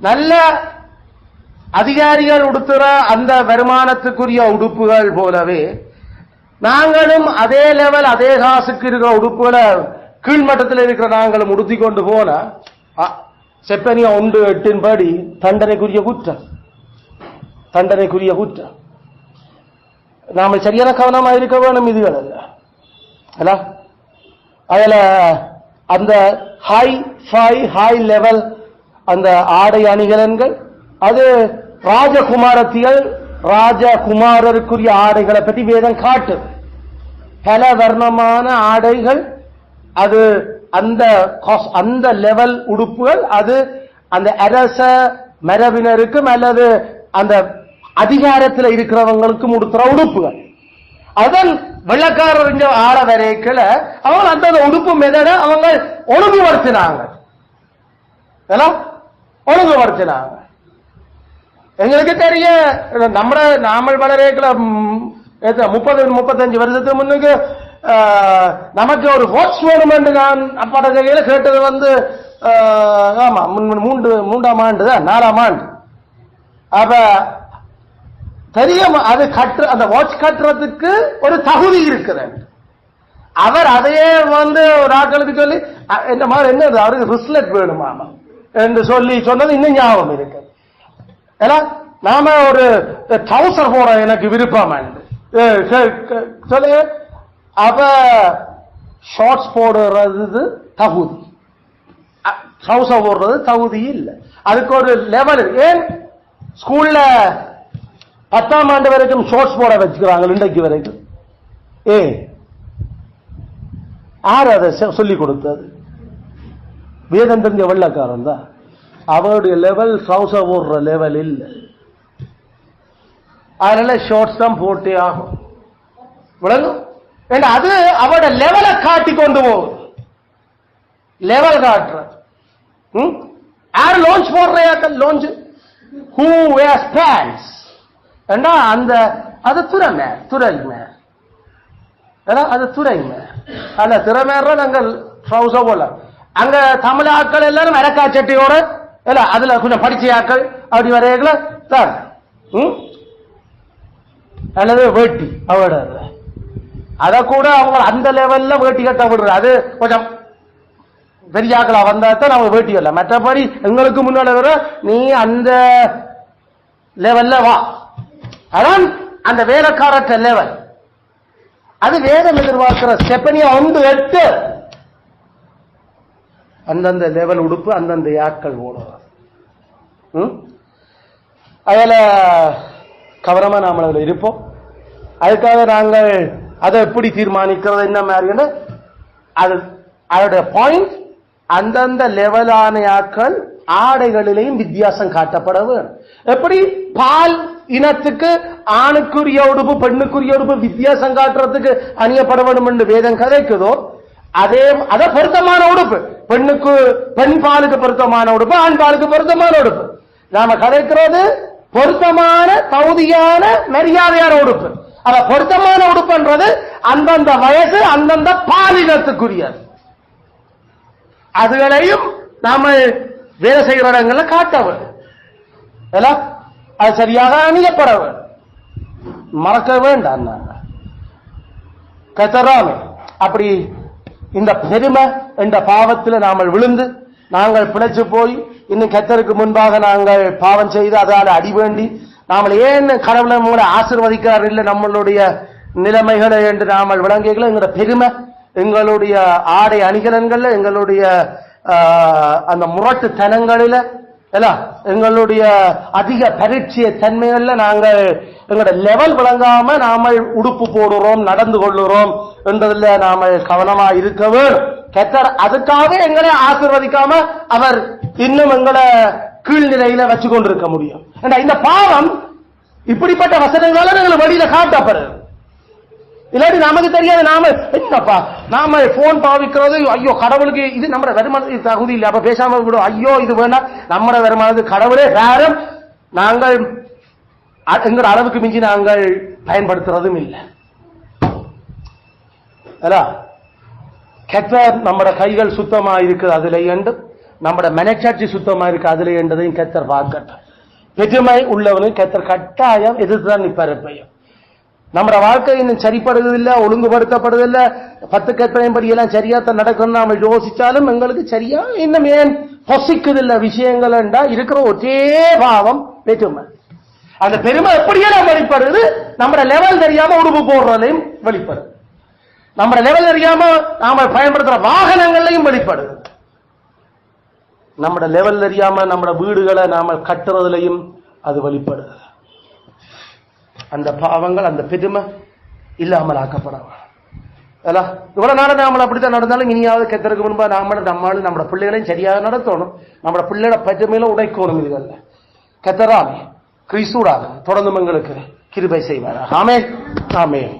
நல்ல அதிகாரிகள் உடுத்துற அந்த வருமானத்துக்குரிய உடுப்புகள் போலவே நாங்களும் அதே லெவல் அதே காசுக்கு இருக்கிற உடுப்புகளை கீழ்மட்டத்தில் இருக்கிற நாங்களும் உடுத்தி கொண்டு போன செப்பனியா 1:8 படி தண்டனைக்குரிய குற்றம். தண்டனைக்குரிய குற்றம். நாம சரியான கவனமா இருக்க வேணும். இதுகள் அல்ல அதுல அந்த ஹை லெவல் அந்த ஆடை அணிகலன்கள், அது ராஜகுமாரத்திகள் ராஜகுமாரருக்குரிய ஆடைகளை பற்றி வேதம் காட்டு. பல வர்ணமான ஆடைகள், அது அந்த லெவல் உடுப்புகள், அது அந்த அரச மரபினருக்கும் அல்லது அந்த அதிகாரத்தில் இருக்கிறவங்களுக்கும் உடுத்துற உடுப்புகள். அதன் வெள்ளக்காரர் ஆள வரைக்கல அவங்க அந்த உடுப்பு மெதட அவங்க ஒழுங்குபடுத்தினாங்க. ஒழுங்குபடுத்தினாங்க. எங்களுக்கு தெரிய நாமல் வளரேக்கல 30-35 வருஷத்துக்கு முன்னுக்கு நமக்கு ஒரு வாட்ச் வேணும் என்று நான் அப்பாட்ட கையில கேட்டது ஆமா 3ஆம் ஆண்டு தான் 4ஆம் ஆண்டு. அப்ப தெரியும் அது அந்த வாட்ச் கட்டுறதுக்கு ஒரு தகுதி இருக்கிறது. அவர் அதையே ஒரு ஆட்களுக்கு சொல்லி என்ன மாதிரி என்ன அவருக்கு ரிஸ்லெட் வேணுமா என்று சொன்னது இன்னும் ஞாபகம் இருக்கு. நாம ஒரு ட்ரௌசர் போட எனக்கு விருப்பம் சொல்லு. அப்ப ஷார்ட்ஸ் போடுறது தகுதி, ட்ரௌசர் போடுறது தகுதி இல்லை. அதுக்கு ஒரு லெவல். ஏன் ஸ்கூல்ல 10ஆம் ஆண்டு வரைக்கும் ஷார்ட்ஸ் போட வச்சுக்கிறாங்க இன்றைக்கு வரைக்கும்? யார் அதை சொல்லிக் கொடுத்தது? வேதம் தெரிஞ்ச வெள்ளக்காரன் தான். அவருடைய லெவல் ட்ரௌசர் போடுற லெவல் இல்லை. அதனால ஷார்ட்ஸ் தான் போட்டே ஆகும். விளங்கும்? அது அவரோட லெவலை காட்டி கொண்டு போகுது. லெவல் காட்டுற யார் லான்ச் போடுற லான்ச் ஹூ வேர்ஸ் பேண்ட்ஸ் அந்த அது துறைமை அது துறைமை அல்ல திறமைற நாங்கள் ட்ரௌசர் போல. அங்க தமிழ் ஆட்கள் எல்லாரும் அரக்கா சட்டியோட இல்ல அதுல கொஞ்சம் படிச்ச ஆட்கள் அப்படி வரையல தான் அல்லது வேட்டி அவட அத கூட அவங்க அந்த லெவல்ல வேட்டி கட்ட விடுற. அது கொஞ்சம் பெரிய ஆக்களா வந்தா தான் நம்ம வேட்டி வரல. மற்றபடி எங்களுக்கு முன்னால வர நீ அந்த லெவல்ல வா. அதான் அந்த வேலைக்காரற்ற லெவல். அது வேதம் எதிர்பார்க்கிற செப்பனியா 1:8 அந்தந்த லெவல் உடுப்பு அந்தந்த ஆட்கள் ஓடுவார். அதுல கவனமா நாம அதுல இருப்போம். அதுக்காக நாங்கள் அதை எப்படி தீர்மானிக்கிறது என்ன மாதிரி அதோட பாயிண்ட் அந்தந்த லெவலான ஆட்கள் ஆடைகளிலேயும் வித்தியாசம் காட்டப்பட வேண்டும். எப்படி பால் இனத்துக்கு ஆணுக்குரிய உடுப்பு பெண்ணுக்குரிய உடுப்பு வித்தியாசம் காட்டுறதுக்கு அணியப்பட வேண்டும் என்று வேதம் கதைக்குதோ அதை பொருத்தமான உடுப்பு பெண்ணுக்கு பெண் பாலுக்கு பொருத்தமான உடுப்பு ஆண் பாலுக்கு பொருத்தமான உடுப்பு நாம கதைக்கிறது பொருத்தமான தகுதியான மரியாதையான உடுப்பு. அத பொருத்தமான உடுப்புன்றது அந்தந்த வயசு அந்தந்த பாலினத்துக்குரியது. அதுகளையும் நாம வேலை செய்கிற இடங்கள்ல காட்ட வேண்டும். அது சரியாக அணியப்பட வேண்டும். மறக்க வேண்டாம். கத்தராமே அப்படி இந்த பெருமை என்ற பாவத்தில் நாமல் விழுந்து நாங்கள் பிழைச்சு போய் இன்னும் கத்தருக்கு முன்பாக நாங்கள் பாவம் செய்து அதால அடி வேண்டி நாமல் ஏன் கடவுளை உங்களை ஆசீர்வதிக்கிறார் இல்லை நம்மளுடைய நிலைமைகளை என்று நாமல் விளங்கிகளை எங்களோட பெருமை எங்களுடைய ஆடை அணிகலன்கள்ல எங்களுடைய அந்த முரட்டு தனங்களில எங்களுடைய அதிக பரீட்சைய தன்மைகள்ல நாங்கள் எங்களோட லெவல் விளங்காம நாம உடுப்பு போடுறோம் நடந்து கொள்ளுறோம் என்றதுல நாம கவனமா இருக்க வேண்டும். கர்த்தர் அதுக்காக எங்களை ஆசீர்வதிக்காம அவர் இன்னும் எங்களை கீழ்நிலையில வச்சு கொண்டிருக்க முடியும். இந்த பாவம் இப்படிப்பட்ட வசனங்களால நாங்கள் வெளியில காட்டப்படுறது. இல்லாட்டி நமக்கு தெரியாது. நாம என்னப்பா நாம போன் பாவிக்கிறது, ஐயோ கடவுளுக்கு இது நம்ம வருமானத்துக்கு தகுதி இல்லை, அப்ப பேசாம விடும், ஐயோ இது வேணாம், நம்ம வருமானத்துக்கு கடவுளே வேறம், நாங்கள் எங்கள் அளவுக்கு மிஞ்சி நாங்கள் பயன்படுத்துறதும் இல்லை. கர்த்தர் நம்மட கைகள் சுத்தமா இருக்குது அதுல என்று, நம்மட மனச்சாட்சி சுத்தமா இருக்கு அதுல என்றதையும் கர்த்தர் பார்க்கட்டும். பெருமை உள்ளவனும் கர்த்தர் கட்டாயம் எதிர்த்துதான் நிற்பார். எப்பையும் நம்ம வாழ்க்கை இன்னும் சரிப்படுவதில்லை, ஒழுங்குபடுத்தப்படுவதில்லை, 10 கற்பனைப்படி எல்லாம் சரியாத்தான் நடக்கணும் நாம யோசிச்சாலும் எங்களுக்கு சரியா இன்னும் ஏன் பொசிக்குதில்லை விஷயங்கள் என்றா இருக்கிற ஒரே பாவம் பெருமை. அந்த பெருமை எப்படியெல்லாம் வெளிப்படுது, நம்ம லெவல் தெரியாம உடுப்பு போடுறதையும் வெளிப்படுது, நம்ம லெவல் தெரியாம நாம பயன்படுத்துற வாகனங்களையும் வெளிப்படுது, நம்ம லெவல் தெரியாம நம்ம வீடுகளை நாம கட்டுறதுலையும் அது வெளிப்படுது. அந்த பாவங்கள் அந்த பெருமை இல்லாமல் ஆக்கப்படலாம். இவ்வளவு நாள் நாம அப்படித்தான் நடந்தாலும் இனியாவது கர்த்தருக்கு முன்பா நம்மளும் நம்ம பிள்ளைகளையும் சரியாக நடத்தணும், நம்ம பிள்ளையோட பெருமையில உடைக்கணும். இதுகள்ல கர்த்தரால் கிறிஸ்துவாக தொடர்ந்து எங்களுக்கு கிருபை செய்வார். ஆமென் ஆமென்.